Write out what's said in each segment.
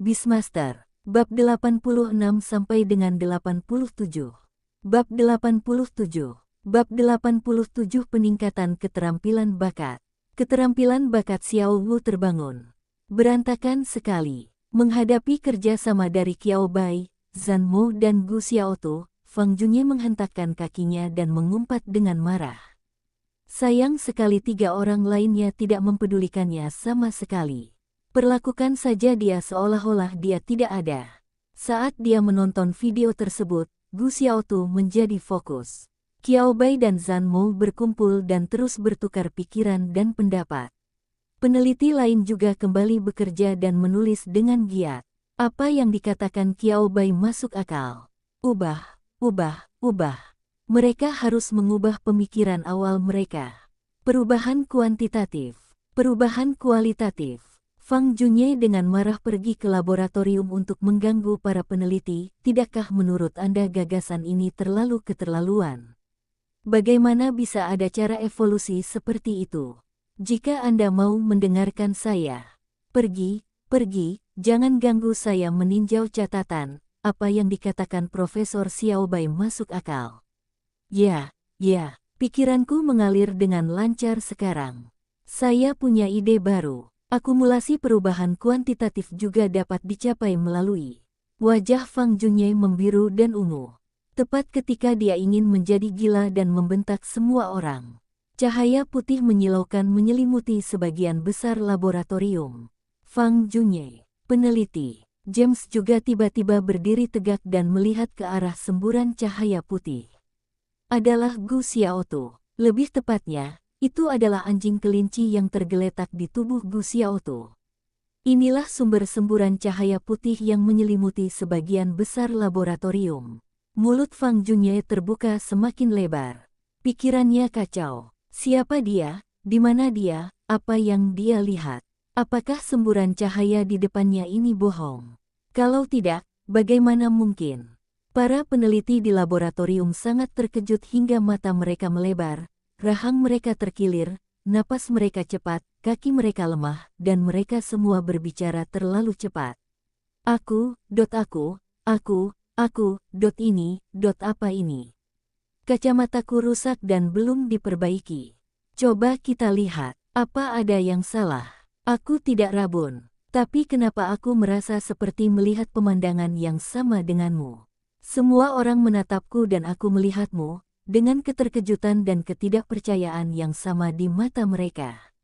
Beastmaster, bab 86 sampai dengan 87. Bab 87. Bab 87 Peningkatan keterampilan bakat. Keterampilan bakat Xiao Wu terbangun. Berantakan sekali. Menghadapi kerja sama dari Qiao Bai, Zhan Mo dan Gu Xiaotu, Fang Junye menghentakkan kakinya dan mengumpat dengan marah. Sayang sekali tiga orang lainnya tidak mempedulikannya sama sekali. Perlakukan saja dia seolah-olah dia tidak ada. Saat dia menonton video tersebut, Gu Xiaotu menjadi fokus. Qiao Bai dan Zhan Mo berkumpul dan terus bertukar pikiran dan pendapat. Peneliti lain juga kembali bekerja dan menulis dengan giat. Apa yang dikatakan Qiao Bai masuk akal. Ubah. Mereka harus mengubah pemikiran awal mereka. Perubahan kuantitatif. Perubahan kualitatif. Fang Junye dengan marah pergi ke laboratorium untuk mengganggu para peneliti. Tidakkah menurut Anda gagasan ini terlalu keterlaluan? Bagaimana bisa ada cara evolusi seperti itu? Jika Anda mau mendengarkan saya, pergi, jangan ganggu saya meninjau catatan. Apa yang dikatakan Profesor Xiao Bai masuk akal. Ya, pikiranku mengalir dengan lancar sekarang. Saya punya ide baru. Akumulasi perubahan kuantitatif juga dapat dicapai melalui. Wajah Fang Junye membiru dan ungu. Tepat ketika dia ingin menjadi gila dan membentak semua orang. Cahaya putih menyilaukan menyelimuti sebagian besar laboratorium. Fang Junye, peneliti, James juga tiba-tiba berdiri tegak dan melihat ke arah semburan cahaya putih. Adalah Gu Xiaotu. Lebih tepatnya, itu adalah anjing kelinci yang tergeletak di tubuh Gu Xiaotu. Inilah sumber semburan cahaya putih yang menyelimuti sebagian besar laboratorium. Mulut Fang Junye terbuka semakin lebar. Pikirannya kacau. Siapa dia? Di mana dia? Apa yang dia lihat? Apakah semburan cahaya di depannya ini bohong? Kalau tidak, bagaimana mungkin? Para peneliti di laboratorium sangat terkejut hingga mata mereka melebar. Rahang mereka terkilir, napas mereka cepat, kaki mereka lemah, dan mereka semua berbicara terlalu cepat. Aku, apa ini? Kacamataku rusak dan belum diperbaiki. Coba kita lihat, apa ada yang salah? Aku tidak rabun, tapi kenapa aku merasa seperti melihat pemandangan yang sama denganmu? Semua orang menatapku dan aku melihatmu, dengan keterkejutan dan ketidakpercayaan yang sama di mata mereka.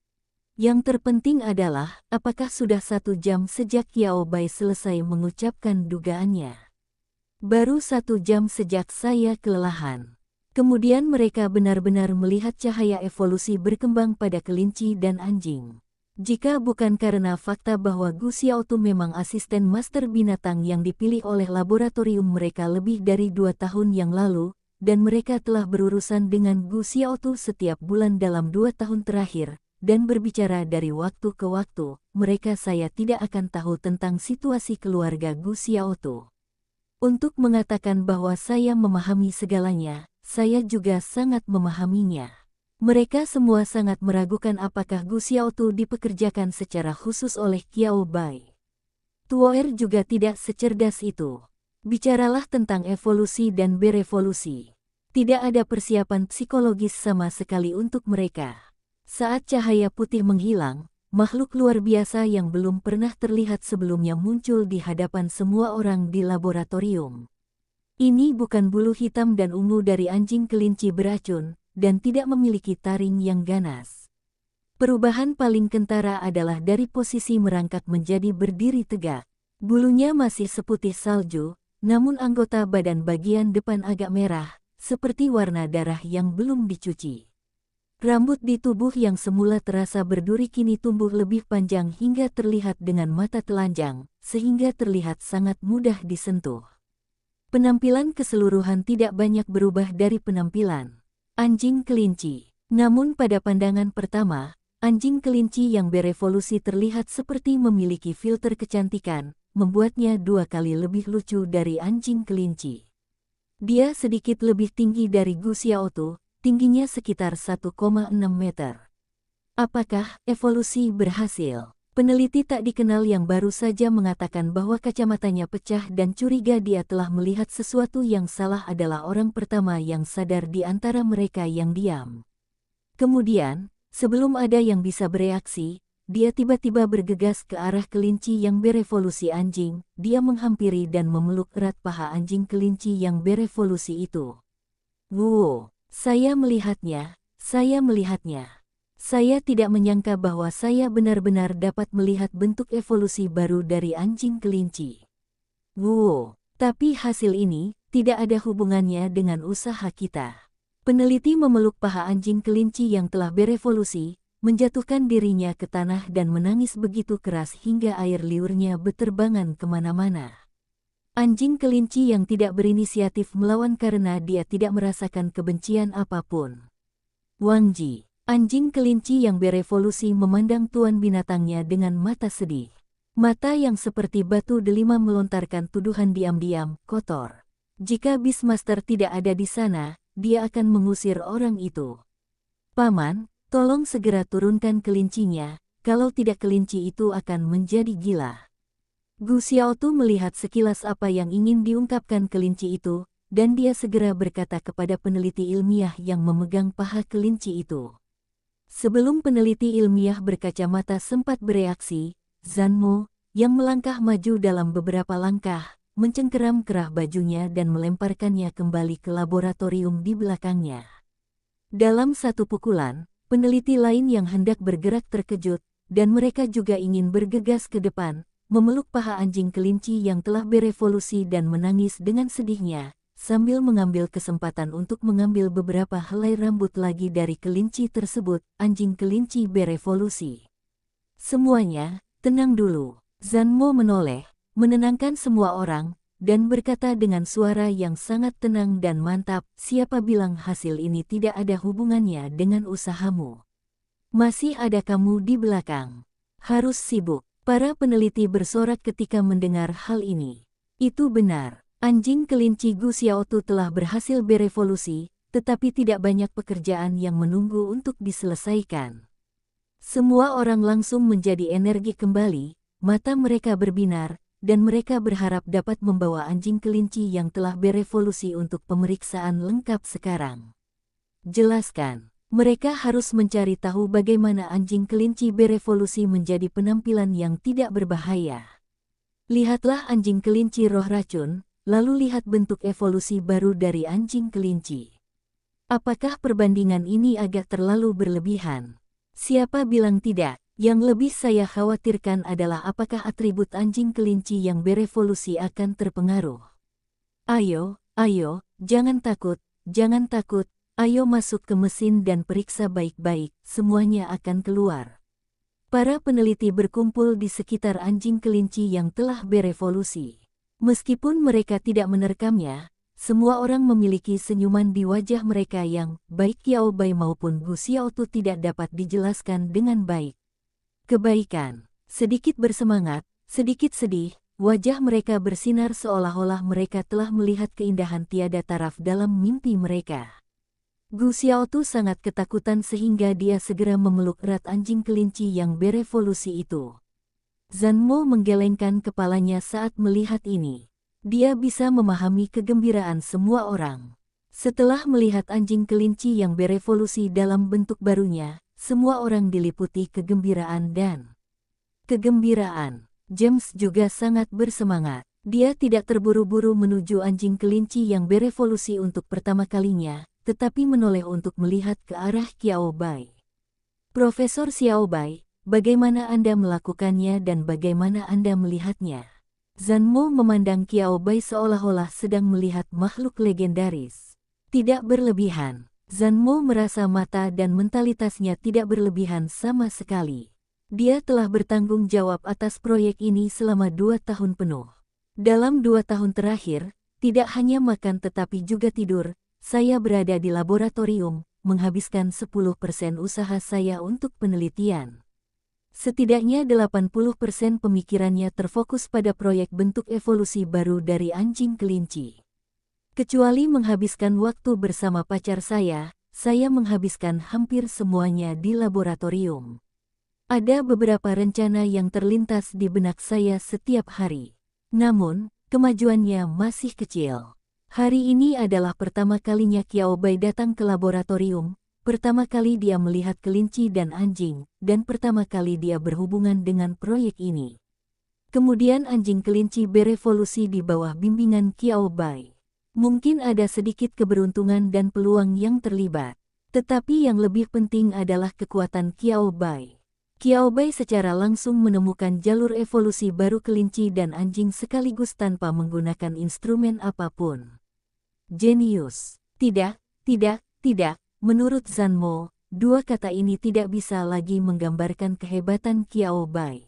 Yang terpenting adalah, apakah sudah 1 jam sejak Qiao Bai selesai mengucapkan dugaannya? Baru 1 jam sejak saya kelelahan. Kemudian mereka benar-benar melihat cahaya evolusi berkembang pada kelinci dan anjing. Jika bukan karena fakta bahwa Gu Xiaotu memang asisten master binatang yang dipilih oleh laboratorium mereka lebih dari 2 tahun yang lalu, dan mereka telah berurusan dengan Gu Xiaotu setiap bulan dalam 2 tahun terakhir, dan berbicara dari waktu ke waktu, saya tidak akan tahu tentang situasi keluarga Gu Xiaotu. Untuk mengatakan bahwa saya memahami segalanya, saya juga sangat memahaminya. Mereka semua sangat meragukan apakah Gu Xiaotu dipekerjakan secara khusus oleh Qiao Bai. Tuoer juga tidak secerdas itu. Bicaralah tentang evolusi dan berevolusi. Tidak ada persiapan psikologis sama sekali untuk mereka. Saat cahaya putih menghilang, makhluk luar biasa yang belum pernah terlihat sebelumnya muncul di hadapan semua orang di laboratorium. Ini bukan bulu hitam dan ungu dari anjing kelinci beracun, dan tidak memiliki taring yang ganas. Perubahan paling kentara adalah dari posisi merangkak menjadi berdiri tegak. Bulunya masih seputih salju, namun anggota badan bagian depan agak merah, seperti warna darah yang belum dicuci. Rambut di tubuh yang semula terasa berduri kini tumbuh lebih panjang hingga terlihat dengan mata telanjang, sehingga terlihat sangat mudah disentuh. Penampilan keseluruhan tidak banyak berubah dari penampilan anjing kelinci. Namun pada pandangan pertama, anjing kelinci yang berevolusi terlihat seperti memiliki filter kecantikan, membuatnya 2 kali lebih lucu dari anjing kelinci. Dia sedikit lebih tinggi dari Gu Xiaotu, tingginya sekitar 1,6 meter. Apakah evolusi berhasil? Peneliti tak dikenal yang baru saja mengatakan bahwa kacamatanya pecah dan curiga dia telah melihat sesuatu yang salah adalah orang pertama yang sadar di antara mereka yang diam. Kemudian, sebelum ada yang bisa bereaksi, dia tiba-tiba bergegas ke arah kelinci yang berevolusi anjing. Dia menghampiri dan memeluk erat paha anjing kelinci yang berevolusi itu. Wow, saya melihatnya, saya melihatnya. Saya tidak menyangka bahwa saya benar-benar dapat melihat bentuk evolusi baru dari anjing kelinci. Wow, tapi hasil ini tidak ada hubungannya dengan usaha kita. Peneliti memeluk paha anjing kelinci yang telah berevolusi, menjatuhkan dirinya ke tanah dan menangis begitu keras hingga air liurnya berterbangan kemana-mana. Anjing kelinci yang tidak berinisiatif melawan karena dia tidak merasakan kebencian apapun. Wang Ji, anjing kelinci yang berevolusi, memandang tuan binatangnya dengan mata sedih. Mata yang seperti batu delima melontarkan tuduhan diam-diam, kotor. Jika Beastmaster tidak ada di sana, dia akan mengusir orang itu. Paman, tolong segera turunkan kelincinya, kalau tidak kelinci itu akan menjadi gila. Gu Xiaotu melihat sekilas apa yang ingin diungkapkan kelinci itu, dan dia segera berkata kepada peneliti ilmiah yang memegang paha kelinci itu. Sebelum peneliti ilmiah berkacamata sempat bereaksi, Zanmo, yang melangkah maju dalam beberapa langkah, mencengkeram kerah bajunya dan melemparkannya kembali ke laboratorium di belakangnya. Dalam satu pukulan, peneliti lain yang hendak bergerak terkejut, dan mereka juga ingin bergegas ke depan, memeluk paha anjing kelinci yang telah berevolusi dan menangis dengan sedihnya, sambil mengambil kesempatan untuk mengambil beberapa helai rambut lagi dari kelinci tersebut. Anjing kelinci berevolusi. Semuanya, tenang dulu. Zanmo menoleh, menenangkan semua orang, dan berkata dengan suara yang sangat tenang dan mantap, siapa bilang hasil ini tidak ada hubungannya dengan usahamu? Masih ada kamu di belakang. Harus sibuk. Para peneliti bersorak ketika mendengar hal ini. Itu benar. Anjing kelinci Gu Xiaotu telah berhasil berevolusi, tetapi tidak banyak pekerjaan yang menunggu untuk diselesaikan. Semua orang langsung menjadi energi kembali, mata mereka berbinar, dan mereka berharap dapat membawa anjing kelinci yang telah berevolusi untuk pemeriksaan lengkap sekarang. Jelaskan. Mereka harus mencari tahu bagaimana anjing kelinci berevolusi menjadi penampilan yang tidak berbahaya. Lihatlah anjing kelinci roh racun, lalu lihat bentuk evolusi baru dari anjing kelinci. Apakah perbandingan ini agak terlalu berlebihan? Siapa bilang tidak? Yang lebih saya khawatirkan adalah apakah atribut anjing kelinci yang berevolusi akan terpengaruh. Ayo, jangan takut, jangan takut. Ayo masuk ke mesin dan periksa baik-baik, semuanya akan keluar. Para peneliti berkumpul di sekitar anjing kelinci yang telah berevolusi. Meskipun mereka tidak menerekamnya, semua orang memiliki senyuman di wajah mereka yang, baik Qiao Bai maupun Gu Xiaotu, tidak dapat dijelaskan dengan baik. Kebaikan, sedikit bersemangat, sedikit sedih, wajah mereka bersinar seolah-olah mereka telah melihat keindahan tiada taraf dalam mimpi mereka. Gu Xiaotu sangat ketakutan sehingga dia segera memeluk erat anjing kelinci yang berevolusi itu. Zanmo menggelengkan kepalanya saat melihat ini. Dia bisa memahami kegembiraan semua orang. Setelah melihat anjing kelinci yang berevolusi dalam bentuk barunya, semua orang diliputi kegembiraan dan kegembiraan. James juga sangat bersemangat. Dia tidak terburu-buru menuju anjing kelinci yang berevolusi untuk pertama kalinya, tetapi menoleh untuk melihat ke arah Qiao Bai. Profesor Xiao Bai, bagaimana Anda melakukannya dan bagaimana Anda melihatnya? Zanmo memandang Qiao Bai seolah-olah sedang melihat makhluk legendaris. Tidak berlebihan. Zanmo merasa mata dan mentalitasnya tidak berlebihan sama sekali. Dia telah bertanggung jawab atas proyek ini selama 2 tahun penuh. Dalam 2 tahun terakhir, tidak hanya makan tetapi juga tidur. Saya berada di laboratorium, menghabiskan 10% usaha saya untuk penelitian. Setidaknya 80% pemikirannya terfokus pada proyek bentuk evolusi baru dari anjing kelinci. Kecuali menghabiskan waktu bersama pacar saya menghabiskan hampir semuanya di laboratorium. Ada beberapa rencana yang terlintas di benak saya setiap hari. Namun, kemajuannya masih kecil. Hari ini adalah pertama kalinya Qiao Bai datang ke laboratorium, pertama kali dia melihat kelinci dan anjing, dan pertama kali dia berhubungan dengan proyek ini. Kemudian anjing kelinci berevolusi di bawah bimbingan Qiao Bai. Mungkin ada sedikit keberuntungan dan peluang yang terlibat. Tetapi yang lebih penting adalah kekuatan Qiao Bai. Qiao Bai secara langsung menemukan jalur evolusi baru kelinci dan anjing sekaligus tanpa menggunakan instrumen apapun. Jenius. Tidak, tidak, tidak. Menurut Zanmo, dua kata ini tidak bisa lagi menggambarkan kehebatan Qiao Bai.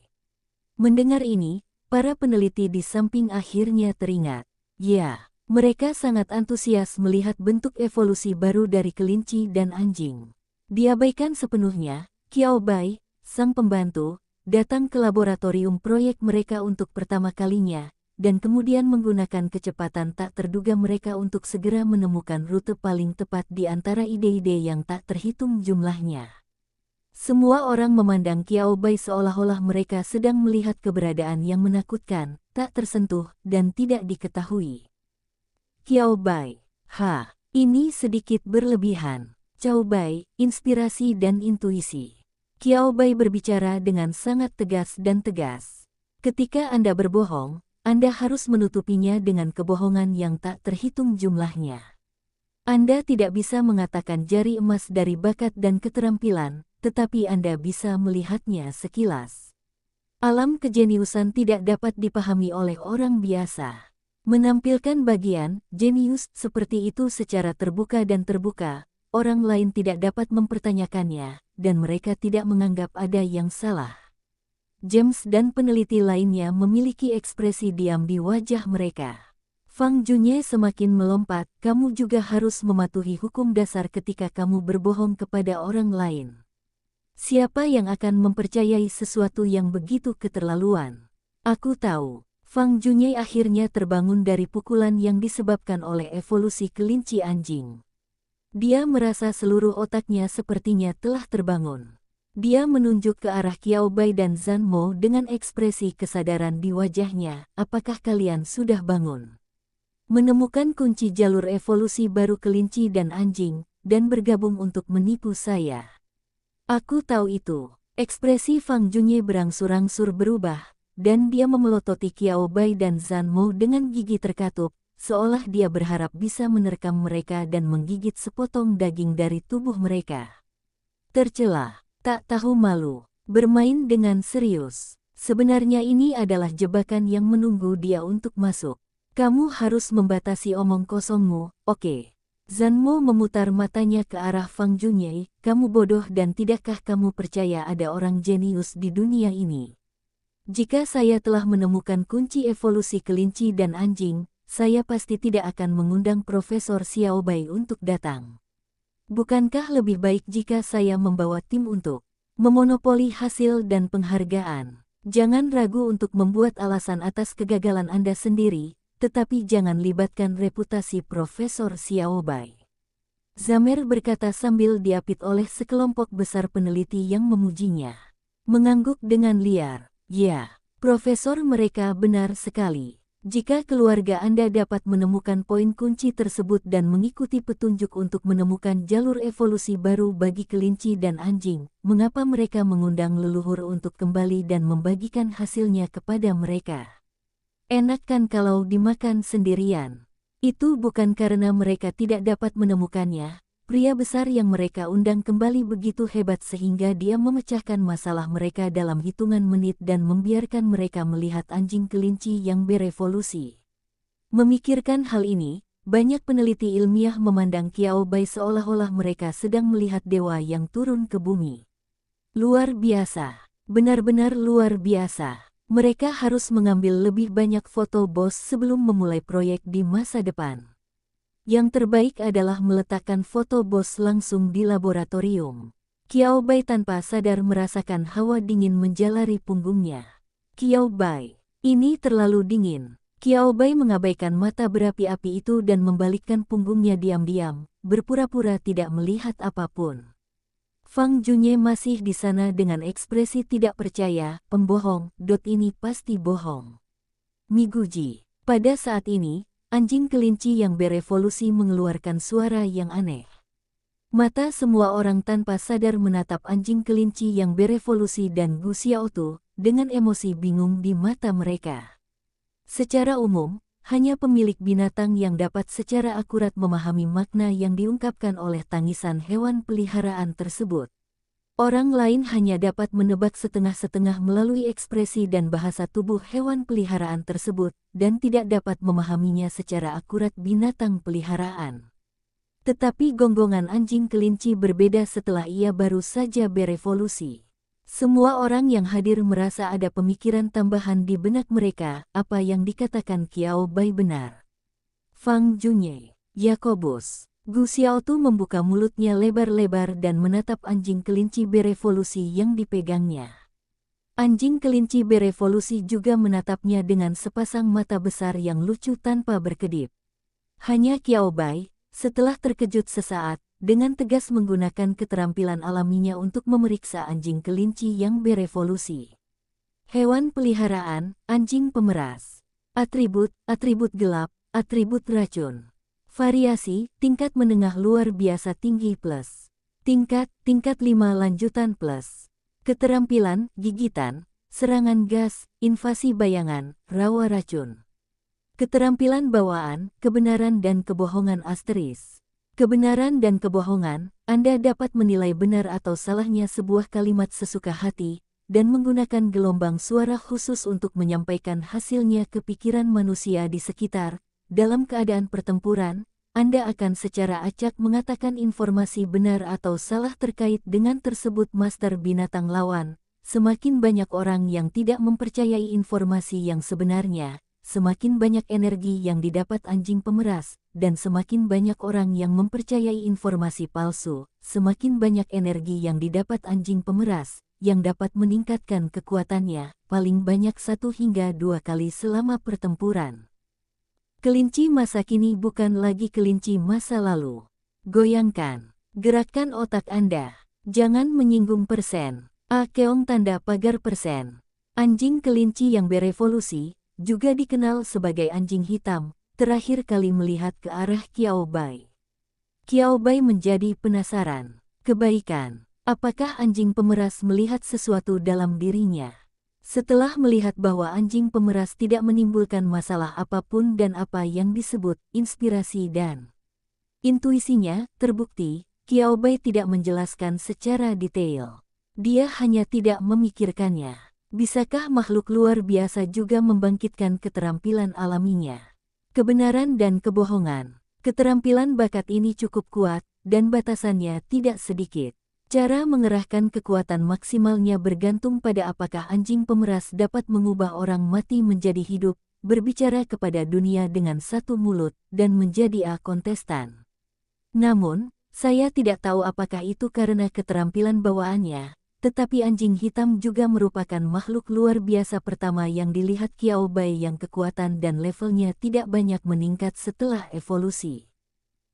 Mendengar ini, para peneliti di samping akhirnya teringat. Ya, mereka sangat antusias melihat bentuk evolusi baru dari kelinci dan anjing. Diabaikan sepenuhnya, Qiao Bai, sang pembantu, datang ke laboratorium proyek mereka untuk pertama kalinya, dan kemudian menggunakan kecepatan tak terduga mereka untuk segera menemukan rute paling tepat di antara ide-ide yang tak terhitung jumlahnya. Semua orang memandang Qiao Bai seolah-olah mereka sedang melihat keberadaan yang menakutkan, tak tersentuh, dan tidak diketahui. Qiao Bai, ini sedikit berlebihan. Qiao Bai, inspirasi dan intuisi. Qiao Bai berbicara dengan sangat tegas dan tegas. Ketika Anda berbohong, Anda harus menutupinya dengan kebohongan yang tak terhitung jumlahnya. Anda tidak bisa mengatakan jari emas dari bakat dan keterampilan, tetapi Anda bisa melihatnya sekilas. Alam kejeniusan tidak dapat dipahami oleh orang biasa. Menampilkan bagian jenius seperti itu secara terbuka dan terbuka, orang lain tidak dapat mempertanyakannya, dan mereka tidak menganggap ada yang salah. James dan peneliti lainnya memiliki ekspresi diam di wajah mereka. Fang Junye semakin melompat, kamu juga harus mematuhi hukum dasar ketika kamu berbohong kepada orang lain. Siapa yang akan mempercayai sesuatu yang begitu keterlaluan? Aku tahu. Fang Junye akhirnya terbangun dari pukulan yang disebabkan oleh evolusi kelinci anjing. Dia merasa seluruh otaknya sepertinya telah terbangun. Dia menunjuk ke arah Qiao Bai dan Zanmo dengan ekspresi kesadaran di wajahnya. Apakah kalian sudah bangun? Menemukan kunci jalur evolusi baru kelinci dan anjing, dan bergabung untuk menipu saya. Aku tahu itu. Ekspresi Fang Junye berangsur-angsur berubah, dan dia memelototi Qiao Bai dan Zanmo dengan gigi terkatup, seolah dia berharap bisa menerkam mereka dan menggigit sepotong daging dari tubuh mereka. Tercela, tak tahu malu, bermain dengan serius. Sebenarnya ini adalah jebakan yang menunggu dia untuk masuk. Kamu harus membatasi omong kosongmu, oke? Zanmo memutar matanya ke arah Fang Junye, kamu bodoh dan tidakkah kamu percaya ada orang jenius di dunia ini? Jika saya telah menemukan kunci evolusi kelinci dan anjing, saya pasti tidak akan mengundang Profesor Xiao Bai untuk datang. Bukankah lebih baik jika saya membawa tim untuk memonopoli hasil dan penghargaan? Jangan ragu untuk membuat alasan atas kegagalan Anda sendiri, tetapi jangan libatkan reputasi Profesor Xiao Bai. Zamer berkata sambil diapit oleh sekelompok besar peneliti yang memujinya. Mengangguk dengan liar. Ya, Profesor, mereka benar sekali. Jika keluarga Anda dapat menemukan poin kunci tersebut dan mengikuti petunjuk untuk menemukan jalur evolusi baru bagi kelinci dan anjing, mengapa mereka mengundang leluhur untuk kembali dan membagikan hasilnya kepada mereka? Enak kan kalau dimakan sendirian. Itu bukan karena mereka tidak dapat menemukannya. Pria besar yang mereka undang kembali begitu hebat sehingga dia memecahkan masalah mereka dalam hitungan menit dan membiarkan mereka melihat anjing kelinci yang berevolusi. Memikirkan hal ini, banyak peneliti ilmiah memandang Qiao Bai seolah-olah mereka sedang melihat dewa yang turun ke bumi. Luar biasa. Benar-benar luar biasa. Mereka harus mengambil lebih banyak foto bos sebelum memulai proyek di masa depan. Yang terbaik adalah meletakkan foto bos langsung di laboratorium. Qiao Bai tanpa sadar merasakan hawa dingin menjalari punggungnya. Qiao Bai, ini terlalu dingin. Qiao Bai mengabaikan mata berapi-api itu dan membalikkan punggungnya diam-diam, berpura-pura tidak melihat apapun. Fang Junye masih di sana dengan ekspresi tidak percaya, pembohong, ini pasti bohong. Miguji. Pada saat ini, anjing kelinci yang berevolusi mengeluarkan suara yang aneh. Mata semua orang tanpa sadar menatap anjing kelinci yang berevolusi dan Gu Xiaotu, dengan emosi bingung di mata mereka. Secara umum, hanya pemilik binatang yang dapat secara akurat memahami makna yang diungkapkan oleh tangisan hewan peliharaan tersebut. Orang lain hanya dapat menebak setengah-setengah melalui ekspresi dan bahasa tubuh hewan peliharaan tersebut, dan tidak dapat memahaminya secara akurat binatang peliharaan. Tetapi gonggongan anjing kelinci berbeda setelah ia baru saja berevolusi. Semua orang yang hadir merasa ada pemikiran tambahan di benak mereka, apa yang dikatakan Qiao Bai benar. Fang Junye, Yakobus. Gu Xiaotu membuka mulutnya lebar-lebar dan menatap anjing kelinci berevolusi yang dipegangnya. Anjing kelinci berevolusi juga menatapnya dengan sepasang mata besar yang lucu tanpa berkedip. Hanya Qiao Bai, setelah terkejut sesaat, dengan tegas menggunakan keterampilan alaminya untuk memeriksa anjing kelinci yang berevolusi. Hewan peliharaan, anjing pemeras. Atribut gelap, atribut racun. Variasi, tingkat menengah luar biasa tinggi plus. Tingkat 5 lanjutan plus. Keterampilan, gigitan, serangan gas, invasi bayangan, rawa racun. Keterampilan bawaan, kebenaran dan kebohongan asteris. Kebenaran dan kebohongan, Anda dapat menilai benar atau salahnya sebuah kalimat sesuka hati, dan menggunakan gelombang suara khusus untuk menyampaikan hasilnya ke pikiran manusia di sekitar. Dalam keadaan pertempuran, Anda akan secara acak mengatakan informasi benar atau salah terkait dengan tersebut master binatang lawan. Semakin banyak orang yang tidak mempercayai informasi yang sebenarnya, semakin banyak energi yang didapat anjing pemeras, dan semakin banyak orang yang mempercayai informasi palsu, semakin banyak energi yang didapat anjing pemeras, yang dapat meningkatkan kekuatannya, paling banyak 1 hingga 2 kali selama pertempuran. Kelinci masa kini bukan lagi kelinci masa lalu. Goyangkan, gerakkan otak Anda. Jangan menyinggung persen. Keong tanda pagar persen. Anjing kelinci yang berevolusi, juga dikenal sebagai anjing hitam, terakhir kali melihat ke arah Qiao Bai. Qiao Bai menjadi penasaran. Kebaikan. Apakah anjing pemeras melihat sesuatu dalam dirinya? Setelah melihat bahwa anjing pemeras tidak menimbulkan masalah apapun dan apa yang disebut inspirasi dan intuisinya terbukti, Qiao Bai tidak menjelaskan secara detail. Dia hanya tidak memikirkannya. Bisakah makhluk luar biasa juga membangkitkan keterampilan alaminya? Kebenaran dan kebohongan. Keterampilan bakat ini cukup kuat, dan batasannya tidak sedikit. Cara mengerahkan kekuatan maksimalnya bergantung pada apakah anjing pemeras dapat mengubah orang mati menjadi hidup, berbicara kepada dunia dengan satu mulut, dan menjadi kontestan. Namun, saya tidak tahu apakah itu karena keterampilan bawaannya, tetapi anjing hitam juga merupakan makhluk luar biasa pertama yang dilihat Qiao Bai yang kekuatan dan levelnya tidak banyak meningkat setelah evolusi.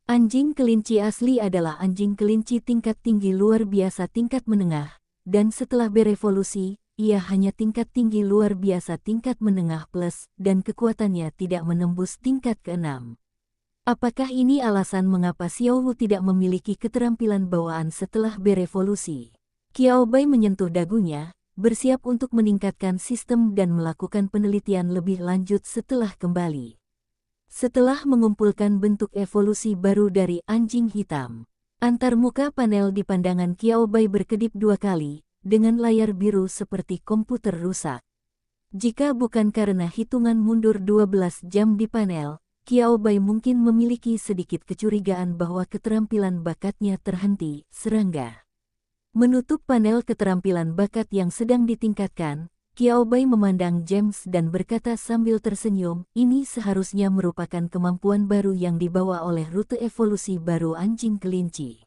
Anjing kelinci asli adalah anjing kelinci tingkat tinggi luar biasa tingkat menengah, dan setelah berevolusi, ia hanya tingkat tinggi luar biasa tingkat menengah plus, dan kekuatannya tidak menembus tingkat ke-6. Apakah ini alasan mengapa Xiao Wu tidak memiliki keterampilan bawaan setelah berevolusi? Qiao Bai menyentuh dagunya, bersiap untuk meningkatkan sistem dan melakukan penelitian lebih lanjut setelah kembali. Setelah mengumpulkan bentuk evolusi baru dari anjing hitam, antarmuka panel di pandangan Qiao Bai berkedip 2 kali, dengan layar biru seperti komputer rusak. Jika bukan karena hitungan mundur 12 jam di panel, Qiao Bai mungkin memiliki sedikit kecurigaan bahwa keterampilan bakatnya terhenti. Serangga. Menutup panel keterampilan bakat yang sedang ditingkatkan, Qiao Bai memandang James dan berkata sambil tersenyum, ini seharusnya merupakan kemampuan baru yang dibawa oleh rute evolusi baru anjing kelinci.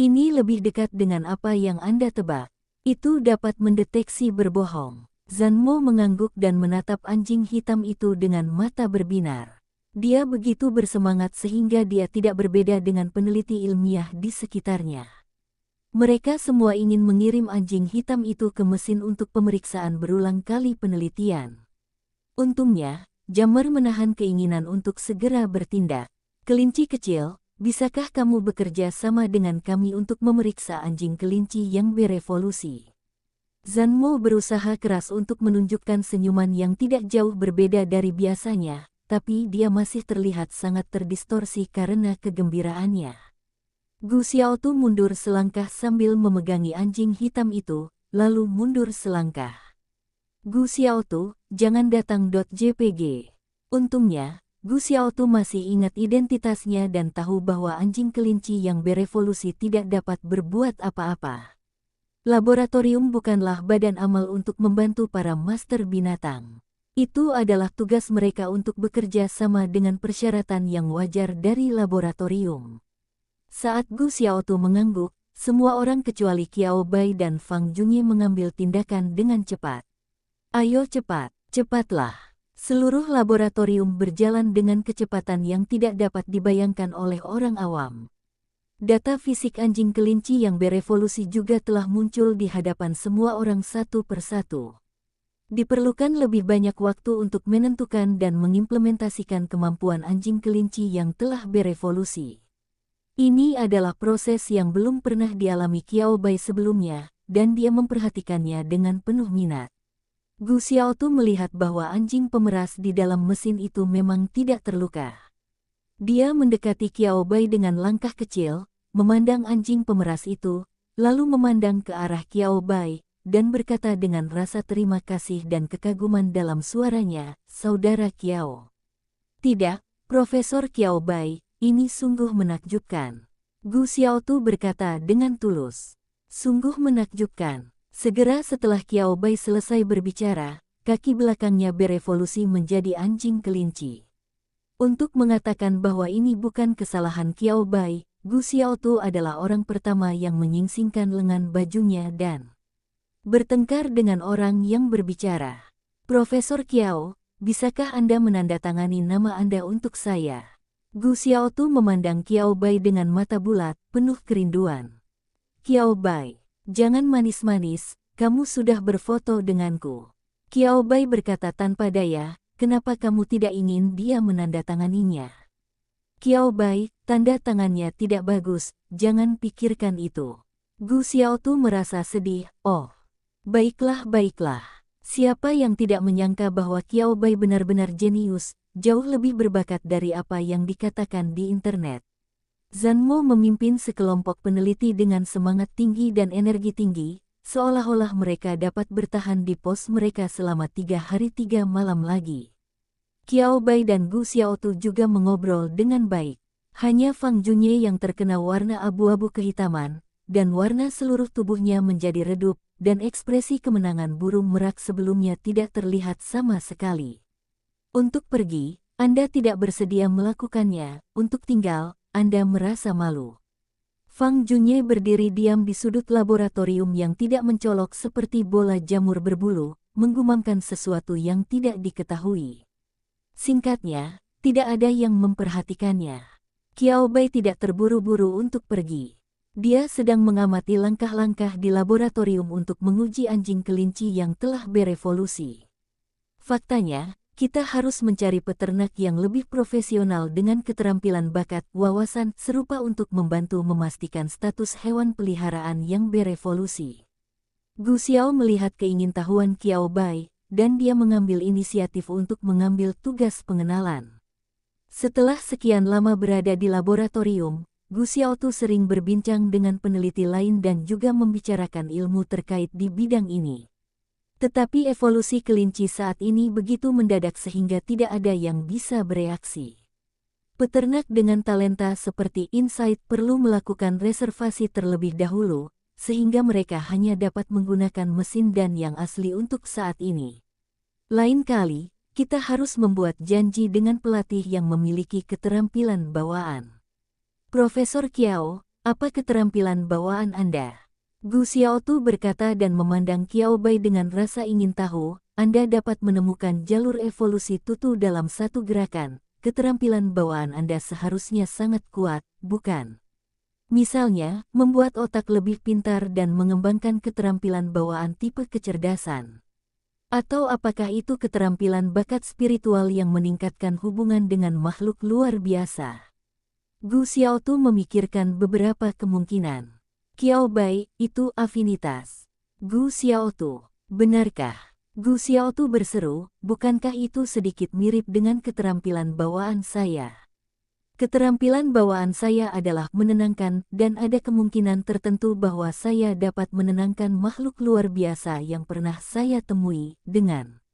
Ini lebih dekat dengan apa yang Anda tebak. Itu dapat mendeteksi berbohong. Zanmo mengangguk dan menatap anjing hitam itu dengan mata berbinar. Dia begitu bersemangat sehingga dia tidak berbeda dengan peneliti ilmiah di sekitarnya. Mereka semua ingin mengirim anjing hitam itu ke mesin untuk pemeriksaan berulang kali penelitian. Untungnya, Jammer menahan keinginan untuk segera bertindak. Kelinci kecil, bisakah kamu bekerja sama dengan kami untuk memeriksa anjing kelinci yang berevolusi? Zanmo berusaha keras untuk menunjukkan senyuman yang tidak jauh berbeda dari biasanya, tapi dia masih terlihat sangat terdistorsi karena kegembiraannya. Gu Xiaotu mundur selangkah sambil memegangi anjing hitam itu, lalu mundur selangkah. Gu Xiaotu, jangan datang. JPG. Untungnya, Gu Xiaotu masih ingat identitasnya dan tahu bahwa anjing kelinci yang berevolusi tidak dapat berbuat apa-apa. Laboratorium bukanlah badan amal untuk membantu para master binatang. Itu adalah tugas mereka untuk bekerja sama dengan persyaratan yang wajar dari laboratorium. Saat Gu Xiaotu mengangguk, semua orang kecuali Qiao Bai dan Fang Junyi mengambil tindakan dengan cepat. Ayo cepat, cepatlah. Seluruh laboratorium berjalan dengan kecepatan yang tidak dapat dibayangkan oleh orang awam. Data fisik anjing kelinci yang berevolusi juga telah muncul di hadapan semua orang satu persatu. Diperlukan lebih banyak waktu untuk menentukan dan mengimplementasikan kemampuan anjing kelinci yang telah berevolusi. Ini adalah proses yang belum pernah dialami Qiao Bai sebelumnya, dan dia memperhatikannya dengan penuh minat. Gu Xiaotu melihat bahwa anjing pemeras di dalam mesin itu memang tidak terluka. Dia mendekati Qiao Bai dengan langkah kecil, memandang anjing pemeras itu, lalu memandang ke arah Qiao Bai, dan berkata dengan rasa terima kasih dan kekaguman dalam suaranya, "Saudara Qiao." "Tidak, Profesor Qiao Bai, ini sungguh menakjubkan." Gu Xiaotu berkata dengan tulus. "Sungguh menakjubkan." Segera setelah Qiao Bai selesai berbicara, kaki belakangnya berevolusi menjadi anjing kelinci. Untuk mengatakan bahwa ini bukan kesalahan Qiao Bai, Gu Xiaotu adalah orang pertama yang menyingsingkan lengan bajunya dan bertengkar dengan orang yang berbicara. "Profesor Qiao, bisakah Anda menandatangani nama Anda untuk saya?" Gu Xiaotu memandang Qiao Bai dengan mata bulat, penuh kerinduan. "Qiao Bai, jangan manis-manis, kamu sudah berfoto denganku." Qiao Bai berkata tanpa daya, "Kenapa kamu tidak ingin dia menandatanganinya?" "Qiao Bai, tanda tangannya tidak bagus, jangan pikirkan itu." Gu Xiaotu merasa sedih. "Oh, baiklah baiklah. Siapa yang tidak menyangka bahwa Qiao Bai benar-benar jenius, jauh lebih berbakat dari apa yang dikatakan di internet." Zanmo memimpin sekelompok peneliti dengan semangat tinggi dan energi tinggi, seolah-olah mereka dapat bertahan di pos mereka selama 3 hari 3 malam lagi. Qiao Bai dan Gu Xiaotu juga mengobrol dengan baik. Hanya Fang Junyi yang terkena warna abu-abu kehitaman, dan warna seluruh tubuhnya menjadi redup, dan ekspresi kemenangan burung merak sebelumnya tidak terlihat sama sekali. "Untuk pergi, Anda tidak bersedia melakukannya. Untuk tinggal, Anda merasa malu." Fang Junyi berdiri diam di sudut laboratorium yang tidak mencolok seperti bola jamur berbulu, menggumamkan sesuatu yang tidak diketahui. Singkatnya, tidak ada yang memperhatikannya. Qiao Bai tidak terburu-buru untuk pergi. Dia sedang mengamati langkah-langkah di laboratorium untuk menguji anjing kelinci yang telah berevolusi. Faktanya, kita harus mencari peternak yang lebih profesional dengan keterampilan bakat wawasan serupa untuk membantu memastikan status hewan peliharaan yang berevolusi. Gu Xiao melihat keingintahuan Qiao Bai, dan dia mengambil inisiatif untuk mengambil tugas pengenalan. Setelah sekian lama berada di laboratorium, Gu Xiaotu sering berbincang dengan peneliti lain dan juga membicarakan ilmu terkait di bidang ini. Tetapi evolusi kelinci saat ini begitu mendadak sehingga tidak ada yang bisa bereaksi. Peternak dengan talenta seperti Insight perlu melakukan reservasi terlebih dahulu, sehingga mereka hanya dapat menggunakan mesin dan yang asli untuk saat ini. Lain kali, kita harus membuat janji dengan pelatih yang memiliki keterampilan bawaan. "Profesor Qiao, apa keterampilan bawaan Anda?" Gu Xiaotu berkata dan memandang Qiao Bai dengan rasa ingin tahu. "Anda dapat menemukan jalur evolusi tutu dalam satu gerakan. Keterampilan bawaan Anda seharusnya sangat kuat, bukan?" Misalnya, membuat otak lebih pintar dan mengembangkan keterampilan bawaan tipe kecerdasan. Atau apakah itu keterampilan bakat spiritual yang meningkatkan hubungan dengan makhluk luar biasa? Gu Xiaotu memikirkan beberapa kemungkinan. Qiao Bai, itu afinitas. Gu Xiaotu, benarkah? Gu Xiaotu berseru, bukankah itu sedikit mirip dengan keterampilan bawaan saya? Keterampilan bawaan saya adalah menenangkan dan ada kemungkinan tertentu bahwa saya dapat menenangkan makhluk luar biasa yang pernah saya temui dengan.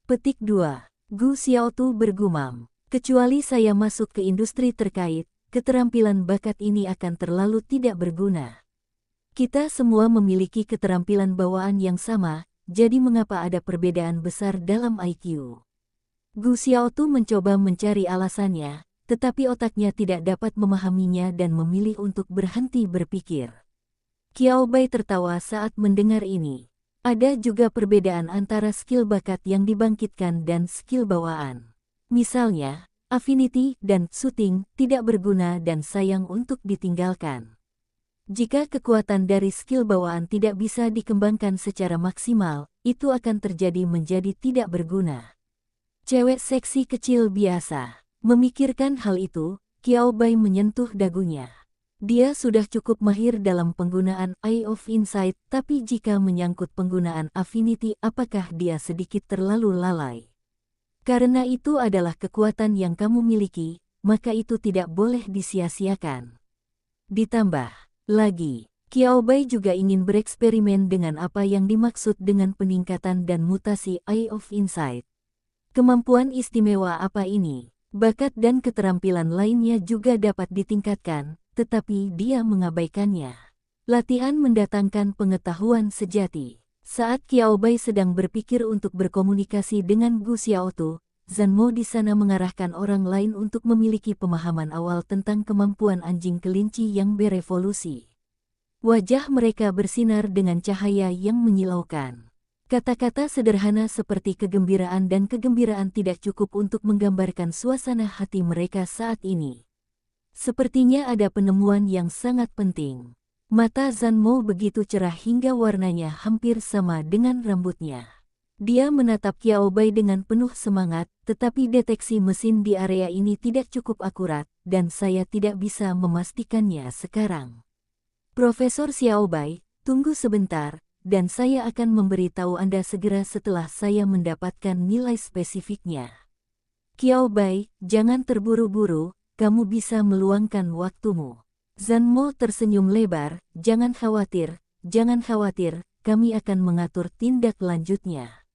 Petik 2. Gu Xiaotu bergumam. Kecuali saya masuk ke industri terkait, keterampilan bakat ini akan terlalu tidak berguna. Kita semua memiliki keterampilan bawaan yang sama, jadi mengapa ada perbedaan besar dalam IQ? Gu Xiaotu mencoba mencari alasannya, tetapi otaknya tidak dapat memahaminya dan memilih untuk berhenti berpikir. Qiao Bai tertawa saat mendengar ini. Ada juga perbedaan antara skill bakat yang dibangkitkan dan skill bawaan. Misalnya, affinity dan shooting tidak berguna dan sayang untuk ditinggalkan. Jika kekuatan dari skill bawaan tidak bisa dikembangkan secara maksimal, itu akan terjadi menjadi tidak berguna. Cewek seksi kecil biasa. Memikirkan hal itu, Qiao Bai menyentuh dagunya. Dia sudah cukup mahir dalam penggunaan Eye of Insight, tapi jika menyangkut penggunaan affinity, apakah dia sedikit terlalu lalai? Karena itu adalah kekuatan yang kamu miliki, maka itu tidak boleh disia-siakan. Ditambah lagi, Qiao Bai juga ingin bereksperimen dengan apa yang dimaksud dengan peningkatan dan mutasi Eye of Insight. Kemampuan istimewa apa ini? Bakat dan keterampilan lainnya juga dapat ditingkatkan, tetapi dia mengabaikannya. Latihan mendatangkan pengetahuan sejati. Saat Qiao Bai sedang berpikir untuk berkomunikasi dengan Gu Xiaotu, Zanmo di sana mengarahkan orang lain untuk memiliki pemahaman awal tentang kemampuan anjing kelinci yang berevolusi. Wajah mereka bersinar dengan cahaya yang menyilaukan. Kata-kata sederhana seperti kegembiraan dan kegembiraan tidak cukup untuk menggambarkan suasana hati mereka saat ini. Sepertinya ada penemuan yang sangat penting. Mata Zanmo begitu cerah hingga warnanya hampir sama dengan rambutnya. Dia menatap Qiao Bai dengan penuh semangat, tetapi deteksi mesin di area ini tidak cukup akurat, dan saya tidak bisa memastikannya sekarang. Profesor Xiao Bai, tunggu sebentar, dan saya akan memberitahu Anda segera setelah saya mendapatkan nilai spesifiknya. Qiao Bai, jangan terburu-buru, kamu bisa meluangkan waktumu. Zanmo tersenyum lebar, jangan khawatir, kami akan mengatur tindak lanjutnya.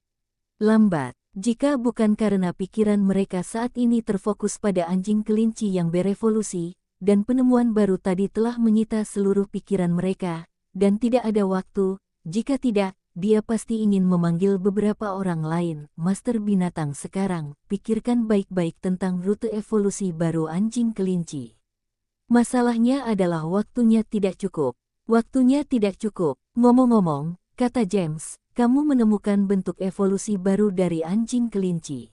Lambat, jika bukan karena pikiran mereka saat ini terfokus pada anjing kelinci yang berevolusi, dan penemuan baru tadi telah menyita seluruh pikiran mereka, dan tidak ada waktu. Jika tidak, dia pasti ingin memanggil beberapa orang lain. Master binatang sekarang, pikirkan baik-baik tentang rute evolusi baru anjing kelinci. Masalahnya adalah waktunya tidak cukup. Waktunya tidak cukup. Ngomong-ngomong, kata James, kamu menemukan bentuk evolusi baru dari anjing kelinci.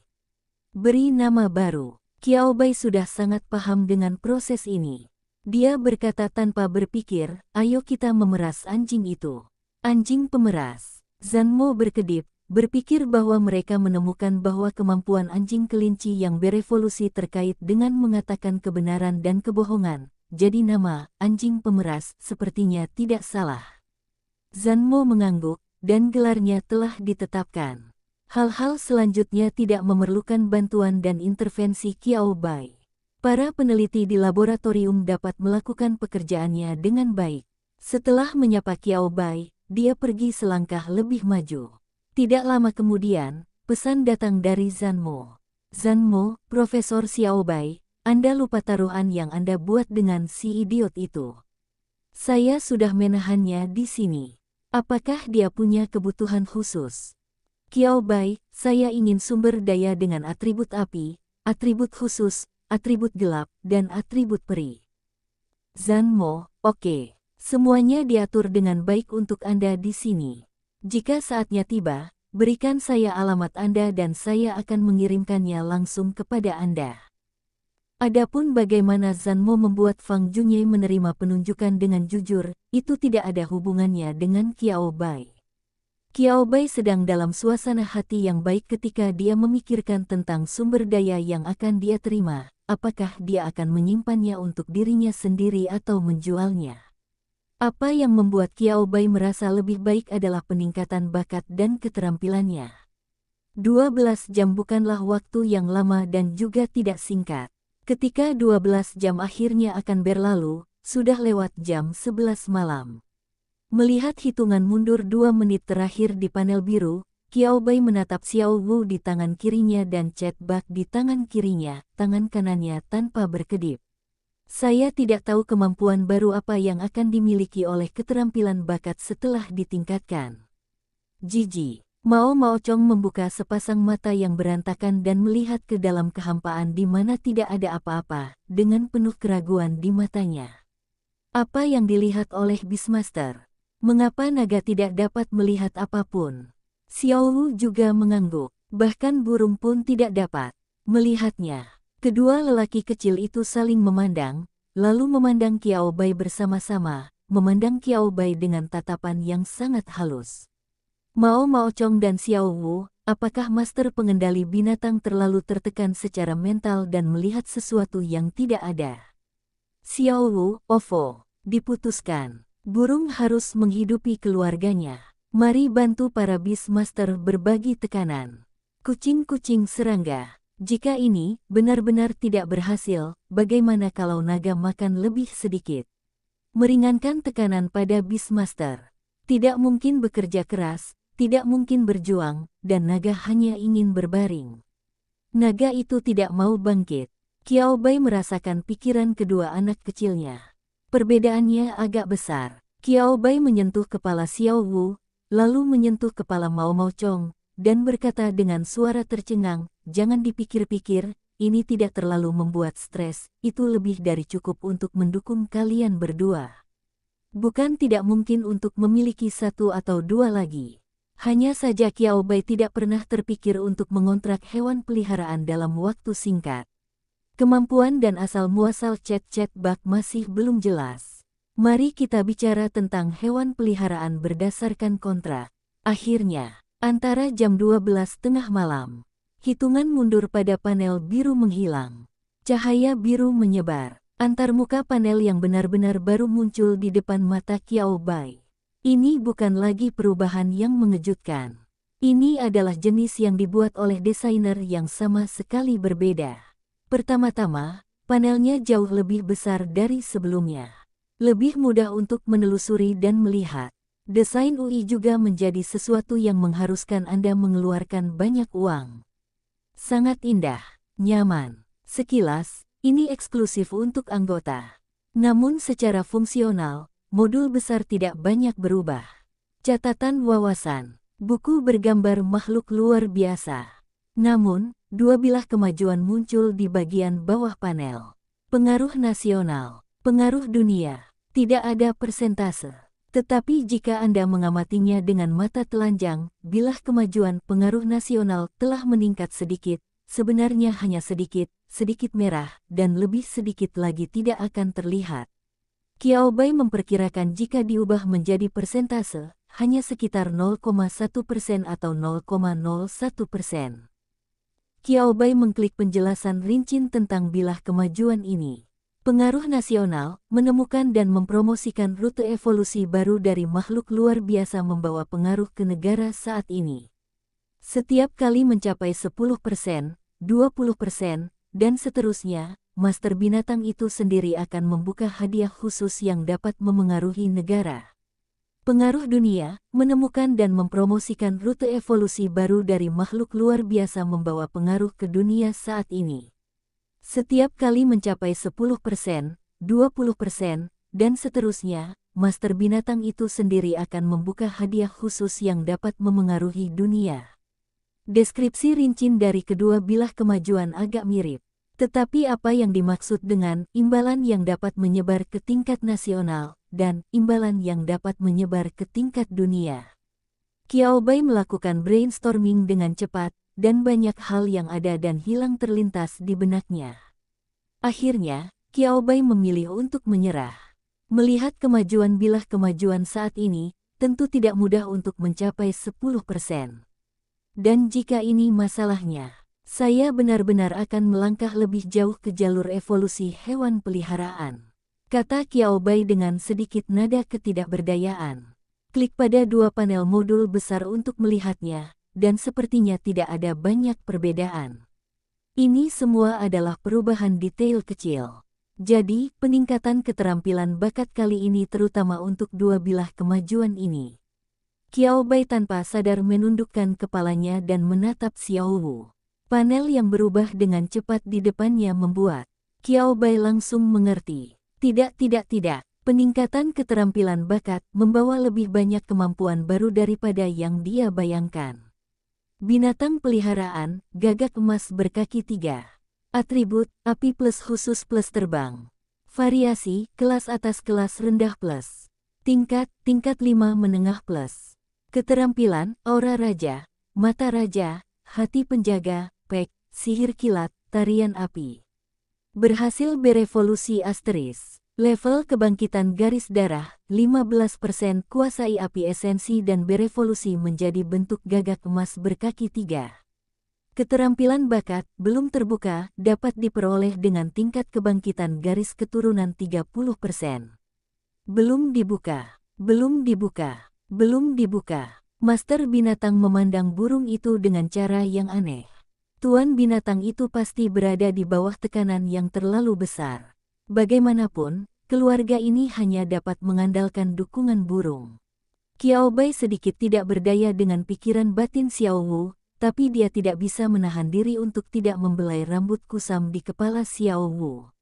Beri nama baru. Qiao Bai sudah sangat paham dengan proses ini. Dia berkata tanpa berpikir, ayo kita memeras anjing itu. Anjing pemeras. Zanmo berkedip, berpikir bahwa mereka menemukan bahwa kemampuan anjing kelinci yang berevolusi terkait dengan mengatakan kebenaran dan kebohongan. Jadi nama, anjing pemeras, sepertinya tidak salah. Zanmo mengangguk, dan gelarnya telah ditetapkan. Hal-hal selanjutnya tidak memerlukan bantuan dan intervensi Qiao Bai. Para peneliti di laboratorium dapat melakukan pekerjaannya dengan baik. Setelah menyapa Qiao Bai, dia pergi selangkah lebih maju. Tidak lama kemudian, pesan datang dari Zanmo. Zanmo, Profesor Xiao Bai, Anda lupa taruhan yang Anda buat dengan si idiot itu. Saya sudah menahannya di sini. Apakah dia punya kebutuhan khusus? Qiao Bai, saya ingin sumber daya dengan atribut api, atribut khusus, atribut gelap, dan atribut peri. Zanmo, oke. Semuanya diatur dengan baik untuk Anda di sini. Jika saatnya tiba, berikan saya alamat Anda dan saya akan mengirimkannya langsung kepada Anda. Adapun bagaimana Zanmo membuat Fang Junye menerima penunjukan dengan jujur, itu tidak ada hubungannya dengan Qiao Bai. Qiao Bai sedang dalam suasana hati yang baik ketika dia memikirkan tentang sumber daya yang akan dia terima, apakah dia akan menyimpannya untuk dirinya sendiri atau menjualnya. Apa yang membuat Qiao Bai merasa lebih baik adalah peningkatan bakat dan keterampilannya. 12 jam bukanlah waktu yang lama dan juga tidak singkat. Ketika 12 jam akhirnya akan berlalu, sudah lewat jam 11 malam. Melihat hitungan mundur 2 menit terakhir di panel biru, Qiao Bai menatap Xiao Wu di tangan kirinya dan Chet Bak di tangan kirinya, tangan kanannya tanpa berkedip. Saya tidak tahu kemampuan baru apa yang akan dimiliki oleh keterampilan bakat setelah ditingkatkan. Jiji. Mao Chong membuka sepasang mata yang berantakan dan melihat ke dalam kehampaan di mana tidak ada apa-apa, dengan penuh keraguan di matanya. Apa yang dilihat oleh Beastmaster? Mengapa naga tidak dapat melihat apapun? Xiao Wu juga mengangguk, bahkan burung pun tidak dapat melihatnya. Kedua lelaki kecil itu saling memandang, lalu memandang Qiao Bai bersama-sama, memandang Qiao Bai dengan tatapan yang sangat halus. Mao Chong dan Xiao Wu, apakah master pengendali binatang terlalu tertekan secara mental dan melihat sesuatu yang tidak ada? Xiao Wu, Ovo, diputuskan. Burung harus menghidupi keluarganya. Mari bantu para Beastmaster berbagi tekanan. Kucing-kucing serangga. Jika ini benar-benar tidak berhasil, bagaimana kalau naga makan lebih sedikit? Meringankan tekanan pada Beastmaster. Tidak mungkin bekerja keras, tidak mungkin berjuang, dan naga hanya ingin berbaring. Naga itu tidak mau bangkit. Qiao Bai merasakan pikiran kedua anak kecilnya. Perbedaannya agak besar. Qiao Bai menyentuh kepala Xiao Wu, lalu menyentuh kepala Mao Chong, dan berkata dengan suara tercengang, "Jangan dipikir-pikir, ini tidak terlalu membuat stres, itu lebih dari cukup untuk mendukung kalian berdua. Bukan tidak mungkin untuk memiliki satu atau dua lagi. Hanya saja Qiao Bai tidak pernah terpikir untuk mengontrak hewan peliharaan dalam waktu singkat. Kemampuan dan asal-muasal Chet Bak masih belum jelas. Mari kita bicara tentang hewan peliharaan berdasarkan kontrak." Akhirnya, antara jam 12 tengah malam, hitungan mundur pada panel biru menghilang. Cahaya biru menyebar. Antarmuka panel yang benar-benar baru muncul di depan mata Qiao Bai. Ini bukan lagi perubahan yang mengejutkan. Ini adalah jenis yang dibuat oleh desainer yang sama sekali berbeda. Pertama-tama, panelnya jauh lebih besar dari sebelumnya. Lebih mudah untuk menelusuri dan melihat. Desain UI juga menjadi sesuatu yang mengharuskan Anda mengeluarkan banyak uang. Sangat indah, nyaman. Sekilas, ini eksklusif untuk anggota. Namun secara fungsional, modul besar tidak banyak berubah. Catatan wawasan. Buku bergambar makhluk luar biasa. Namun, dua bilah kemajuan muncul di bagian bawah panel. Pengaruh nasional. Pengaruh dunia. Tidak ada persentase. Tetapi jika Anda mengamatinya dengan mata telanjang, bilah kemajuan pengaruh nasional telah meningkat sedikit, sebenarnya hanya sedikit merah, dan lebih sedikit lagi tidak akan terlihat. Qiao Bai memperkirakan jika diubah menjadi persentase, hanya sekitar 0,1% atau 0,01%. Qiao Bai mengklik penjelasan rinci tentang bilah kemajuan ini. Pengaruh nasional, menemukan dan mempromosikan rute evolusi baru dari makhluk luar biasa membawa pengaruh ke negara saat ini. Setiap kali mencapai 10%, 20%, dan seterusnya, master binatang itu sendiri akan membuka hadiah khusus yang dapat memengaruhi negara. Pengaruh dunia, menemukan dan mempromosikan rute evolusi baru dari makhluk luar biasa membawa pengaruh ke dunia saat ini. Setiap kali mencapai 10%, 20%, dan seterusnya, master binatang itu sendiri akan membuka hadiah khusus yang dapat memengaruhi dunia. Deskripsi rinci dari kedua bilah kemajuan agak mirip. Tetapi apa yang dimaksud dengan imbalan yang dapat menyebar ke tingkat nasional dan imbalan yang dapat menyebar ke tingkat dunia? Qiao Bai melakukan brainstorming dengan cepat dan banyak hal yang ada dan hilang terlintas di benaknya. Akhirnya, Qiao Bai memilih untuk menyerah. Melihat kemajuan bilah kemajuan saat ini, tentu tidak mudah untuk mencapai 10%. Dan jika ini masalahnya, saya benar-benar akan melangkah lebih jauh ke jalur evolusi hewan peliharaan, kata Qiao Bai dengan sedikit nada ketidakberdayaan. Klik pada dua panel modul besar untuk melihatnya, dan sepertinya tidak ada banyak perbedaan. Ini semua adalah perubahan detail kecil. Jadi, peningkatan keterampilan bakat kali ini terutama untuk dua bilah kemajuan ini. Qiao Bai tanpa sadar menundukkan kepalanya dan menatap Xiao Wu. Panel yang berubah dengan cepat di depannya membuat Qiao Bai langsung mengerti. Tidak. Peningkatan keterampilan bakat membawa lebih banyak kemampuan baru daripada yang dia bayangkan. Binatang peliharaan, gagak emas berkaki 3. Atribut, api plus khusus plus terbang. Variasi, kelas atas kelas rendah plus. Tingkat 5 menengah plus. Keterampilan, aura raja, mata raja, hati penjaga, pek, sihir kilat, tarian api. Berhasil berevolusi asteris. Level kebangkitan garis darah, 15% kuasai api esensi dan berevolusi menjadi bentuk gagak emas berkaki 3. Keterampilan bakat, belum terbuka, dapat diperoleh dengan tingkat kebangkitan garis keturunan 30%. Belum dibuka. Master binatang memandang burung itu dengan cara yang aneh. Tuan binatang itu pasti berada di bawah tekanan yang terlalu besar. Bagaimanapun, keluarga ini hanya dapat mengandalkan dukungan burung. Qiao Bai sedikit tidak berdaya dengan pikiran batin Xiao Wu, tapi dia tidak bisa menahan diri untuk tidak membelai rambut kusam di kepala Xiao Wu.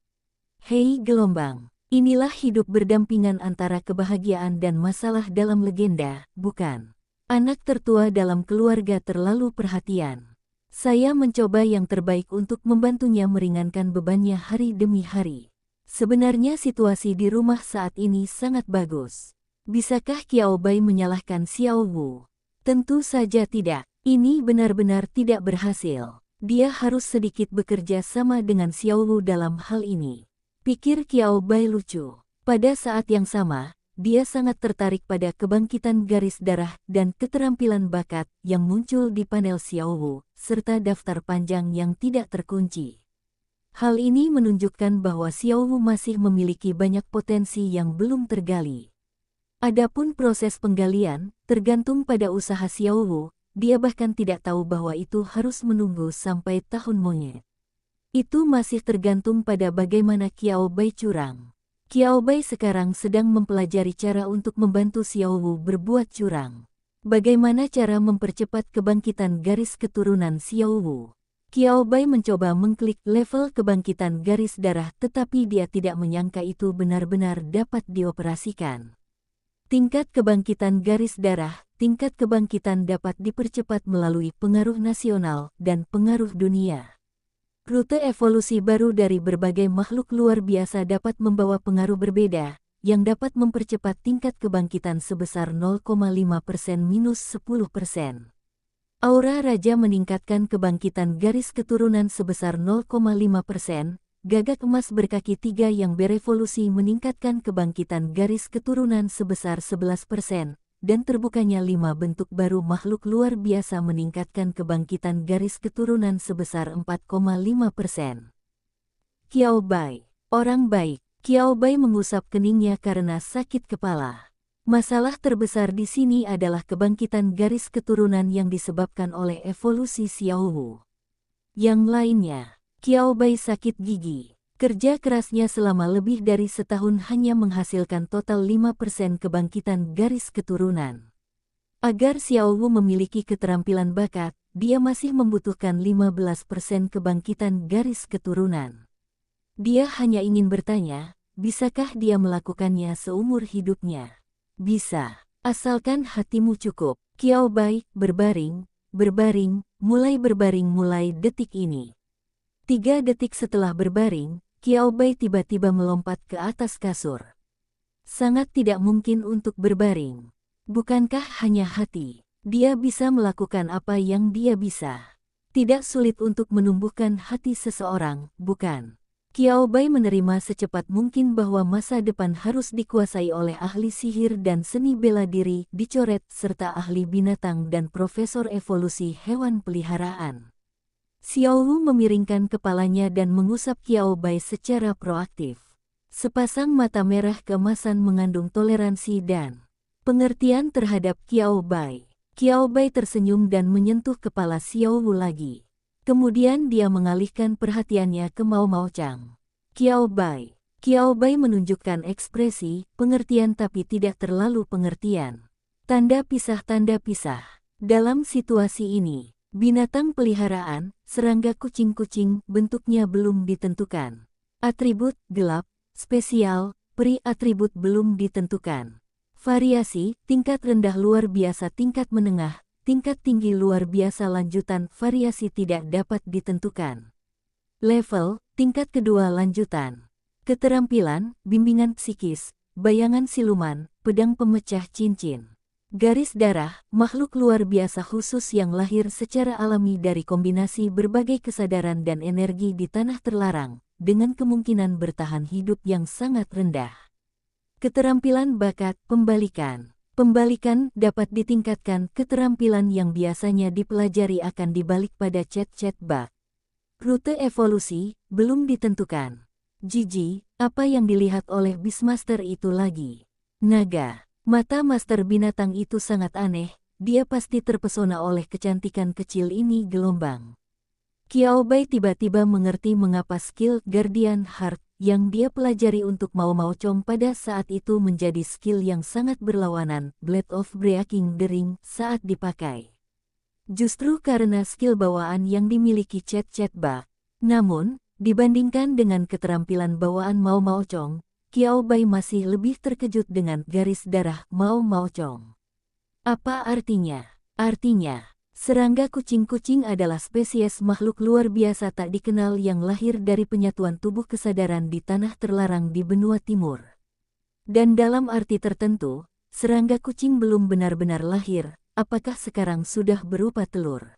Hei gelombang, inilah hidup berdampingan antara kebahagiaan dan masalah dalam legenda, bukan? Anak tertua dalam keluarga terlalu perhatian. Saya mencoba yang terbaik untuk membantunya meringankan bebannya hari demi hari. Sebenarnya situasi di rumah saat ini sangat bagus. Bisakah Qiao Bai menyalahkan Xiao Wu? Tentu saja tidak. Ini benar-benar tidak berhasil. Dia harus sedikit bekerja sama dengan Xiao Wu dalam hal ini. Pikir Qiao Bai lucu. Pada saat yang sama, dia sangat tertarik pada kebangkitan garis darah dan keterampilan bakat yang muncul di panel Xiao Wu, serta daftar panjang yang tidak terkunci. Hal ini menunjukkan bahwa Xiao Wu masih memiliki banyak potensi yang belum tergali. Adapun proses penggalian, tergantung pada usaha Xiao Wu, dia bahkan tidak tahu bahwa itu harus menunggu sampai tahun monyet. Itu masih tergantung pada bagaimana Qiao Bai curang. Qiao Bai sekarang sedang mempelajari cara untuk membantu Xiao Wu berbuat curang. Bagaimana cara mempercepat kebangkitan garis keturunan Xiao Wu? Qiao Bai mencoba mengklik level kebangkitan garis darah tetapi dia tidak menyangka itu benar-benar dapat dioperasikan. Tingkat kebangkitan garis darah, tingkat kebangkitan dapat dipercepat melalui pengaruh nasional dan pengaruh dunia. Rute evolusi baru dari berbagai makhluk luar biasa dapat membawa pengaruh berbeda, yang dapat mempercepat tingkat kebangkitan sebesar 0,5% minus 10%. Aura Raja meningkatkan kebangkitan garis keturunan sebesar 0,5%, gagak emas berkaki 3 yang berevolusi meningkatkan kebangkitan garis keturunan sebesar 11%, dan terbukanya 5 bentuk baru makhluk luar biasa meningkatkan kebangkitan garis keturunan sebesar 4,5%. Qiao Bai, orang baik. Qiao Bai mengusap keningnya karena sakit kepala. Masalah terbesar di sini adalah kebangkitan garis keturunan yang disebabkan oleh evolusi Xiao Wu. Yang lainnya, Qiao Bai sakit gigi. Kerja kerasnya selama lebih dari setahun hanya menghasilkan total 5% kebangkitan garis keturunan. Agar Xiao Wu memiliki keterampilan bakat, dia masih membutuhkan 15% kebangkitan garis keturunan. Dia hanya ingin bertanya, bisakah dia melakukannya seumur hidupnya? Bisa, asalkan hatimu cukup. Qiao Bai berbaring, mulai detik ini. 3 detik setelah berbaring, Qiao Bai tiba-tiba melompat ke atas kasur. Sangat tidak mungkin untuk berbaring. Bukankah hanya hati? Dia bisa melakukan apa yang dia bisa. Tidak sulit untuk menumbuhkan hati seseorang, bukan? Qiao Bai menerima secepat mungkin bahwa masa depan harus dikuasai oleh ahli sihir dan seni bela diri, dicoret, serta ahli binatang dan profesor evolusi hewan peliharaan. Xiao Wu memiringkan kepalanya dan mengusap Qiao Bai secara proaktif. Sepasang mata merah keemasan mengandung toleransi dan pengertian terhadap Qiao Bai. Qiao Bai tersenyum dan menyentuh kepala Xiao Wu lagi. Kemudian dia mengalihkan perhatiannya ke Mao Mao Chang. Qiao Bai. Qiao Bai menunjukkan ekspresi pengertian tapi tidak terlalu pengertian. Tanda pisah. Dalam situasi ini, binatang peliharaan, serangga kucing-kucing, bentuknya belum ditentukan. Atribut gelap, spesial, peri, atribut belum ditentukan. Variasi, tingkat rendah luar biasa, tingkat menengah, tingkat tinggi luar biasa, lanjutan, variasi tidak dapat ditentukan. Level, tingkat kedua, lanjutan. Keterampilan, bimbingan psikis, bayangan siluman, pedang pemecah cincin. Garis darah, makhluk luar biasa khusus yang lahir secara alami dari kombinasi berbagai kesadaran dan energi di tanah terlarang, dengan kemungkinan bertahan hidup yang sangat rendah. Keterampilan bakat, pembalikan. Pembalikan dapat ditingkatkan. Keterampilan yang biasanya dipelajari akan dibalik pada chat-chat bug. Rute evolusi belum ditentukan. Jiji, apa yang dilihat oleh Beastmaster itu lagi? Naga. Mata master binatang itu sangat aneh. Dia pasti terpesona oleh kecantikan kecil ini. Gelombang. Qiao Bai tiba-tiba mengerti mengapa skill Guardian Heart yang dia pelajari untuk Mao Mao Chong pada saat itu menjadi skill yang sangat berlawanan, Blade of Breaking the Ring, saat dipakai. Justru karena skill bawaan yang dimiliki Chat Ba. Namun, dibandingkan dengan keterampilan bawaan Mao Mao Chong, Qiao Bai masih lebih terkejut dengan garis darah Mao Mao Chong. Apa artinya? Artinya, serangga kucing-kucing adalah spesies makhluk luar biasa tak dikenal yang lahir dari penyatuan tubuh kesadaran di tanah terlarang di benua timur. Dan dalam arti tertentu, serangga kucing belum benar-benar lahir, apakah sekarang sudah berupa telur?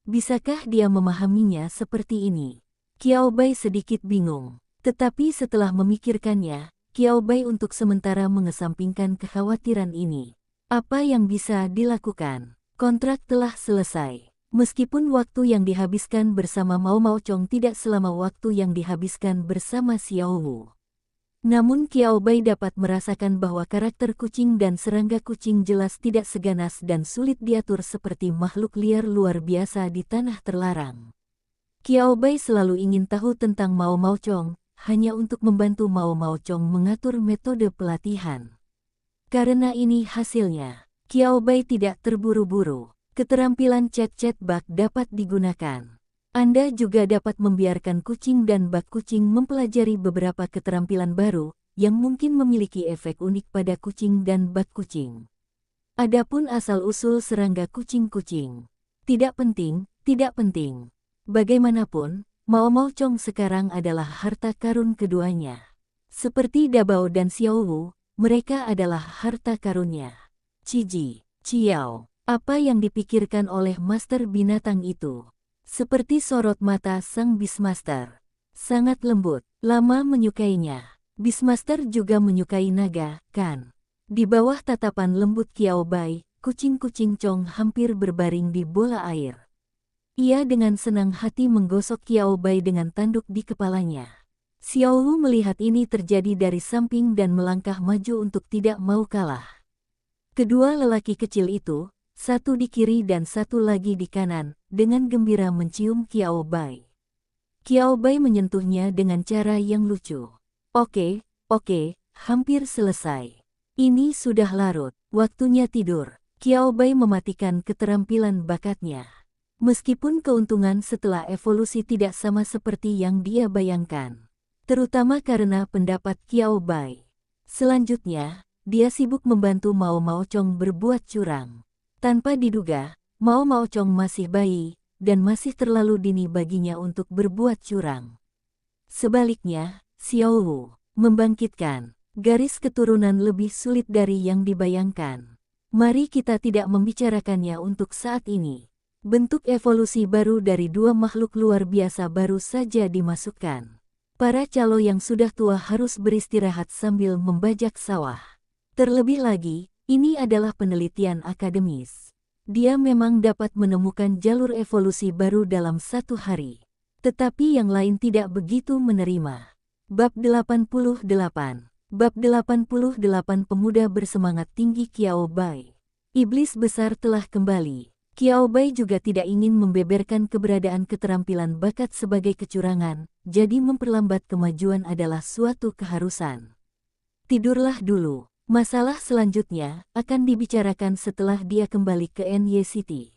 Bisakah dia memahaminya seperti ini? Qiao Bai sedikit bingung, tetapi setelah memikirkannya, Qiao Bai untuk sementara mengesampingkan kekhawatiran ini. Apa yang bisa dilakukan? Kontrak telah selesai. Meskipun waktu yang dihabiskan bersama Mao Mao Chong tidak selama waktu yang dihabiskan bersama Xiao Wu. Namun Qiao Bai dapat merasakan bahwa karakter kucing dan serangga kucing jelas tidak seganas dan sulit diatur seperti makhluk liar luar biasa di tanah terlarang. Qiao Bai selalu ingin tahu tentang Mao Mao Chong, hanya untuk membantu Mao Mao Chong mengatur metode pelatihan. Karena ini hasilnya. Qiao Bai tidak terburu-buru. Keterampilan chat bug dapat digunakan. Anda juga dapat membiarkan kucing dan bug kucing mempelajari beberapa keterampilan baru, yang mungkin memiliki efek unik pada kucing dan bug kucing. Adapun asal-usul serangga kucing-kucing. Tidak penting. Bagaimanapun, Mao Mao Chong sekarang adalah harta karun keduanya. Seperti Dabao dan Xiao Wu, mereka adalah harta karunnya. Ciji, Ciao, apa yang dipikirkan oleh master binatang itu? Seperti sorot mata sang Beastmaster. Sangat lembut, lama menyukainya. Beastmaster juga menyukai naga, kan? Di bawah tatapan lembut Qiao Bai, kucing-kucing Chong hampir berbaring di bola air. Ia dengan senang hati menggosok Qiao Bai dengan tanduk di kepalanya. Xiao Wu melihat ini terjadi dari samping dan melangkah maju untuk tidak mau kalah. Kedua lelaki kecil itu, satu di kiri dan satu lagi di kanan, dengan gembira mencium Qiao Bai. Qiao Bai menyentuhnya dengan cara yang lucu. Oke, hampir selesai. Ini sudah larut, waktunya tidur. Qiao Bai mematikan keterampilan bakatnya. Meskipun keuntungan setelah evolusi tidak sama seperti yang dia bayangkan. Terutama karena pendapat Qiao Bai. Selanjutnya, dia sibuk membantu Mao Mao Chong berbuat curang. Tanpa diduga, Mao Mao Chong masih bayi, dan masih terlalu dini baginya untuk berbuat curang. Sebaliknya, Xiao Wu membangkitkan garis keturunan lebih sulit dari yang dibayangkan. Mari kita tidak membicarakannya untuk saat ini. Bentuk evolusi baru dari dua makhluk luar biasa baru saja dimasukkan. Para calo yang sudah tua harus beristirahat sambil membajak sawah. Terlebih lagi, ini adalah penelitian akademis. Dia memang dapat menemukan jalur evolusi baru dalam 1 hari. Tetapi yang lain tidak begitu menerima. Bab 88. Bab 88 Pemuda bersemangat tinggi Qiao Bai. Iblis besar telah kembali. Qiao Bai juga tidak ingin membeberkan keberadaan keterampilan bakat sebagai kecurangan, jadi memperlambat kemajuan adalah suatu keharusan. Tidurlah dulu. Masalah selanjutnya akan dibicarakan setelah dia kembali ke NY City.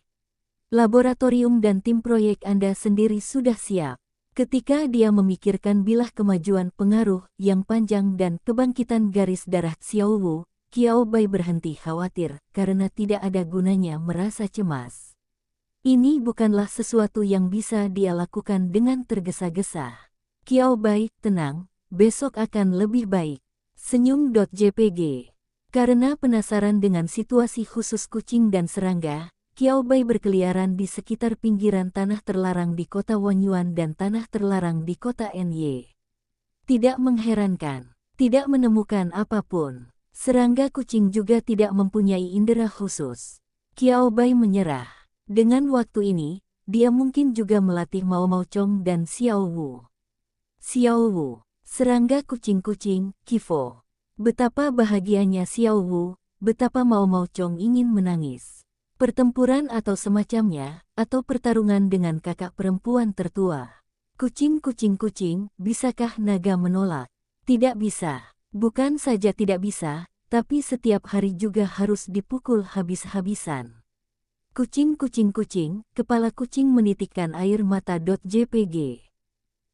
Laboratorium dan tim proyek Anda sendiri sudah siap. Ketika dia memikirkan bilah kemajuan pengaruh yang panjang dan kebangkitan garis darah Xiao Wu, Qiao Bai berhenti khawatir karena tidak ada gunanya merasa cemas. Ini bukanlah sesuatu yang bisa dia lakukan dengan tergesa-gesa. Qiao Bai, tenang, besok akan lebih baik. Senyum.jpg. Karena penasaran dengan situasi khusus kucing dan serangga, Qiao Bai berkeliaran di sekitar pinggiran tanah terlarang di kota Wanyuan dan tanah terlarang di kota NY. Tidak mengherankan, tidak menemukan apapun. Serangga kucing juga tidak mempunyai indera khusus. Qiao Bai menyerah. Dengan waktu ini, dia mungkin juga melatih Mao Mao Chong dan Xiao Wu. Xiao Wu. Serangga kucing-kucing, Kifo. Betapa bahagianya Xiao Wu, betapa Mao Mao Chong ingin menangis. Pertempuran atau semacamnya, atau pertarungan dengan kakak perempuan tertua. Kucing-kucing-kucing, bisakah naga menolak? Tidak bisa. Bukan saja tidak bisa, tapi setiap hari juga harus dipukul habis-habisan. Kucing-kucing-kucing, kepala kucing menitikkan air mata.jpg.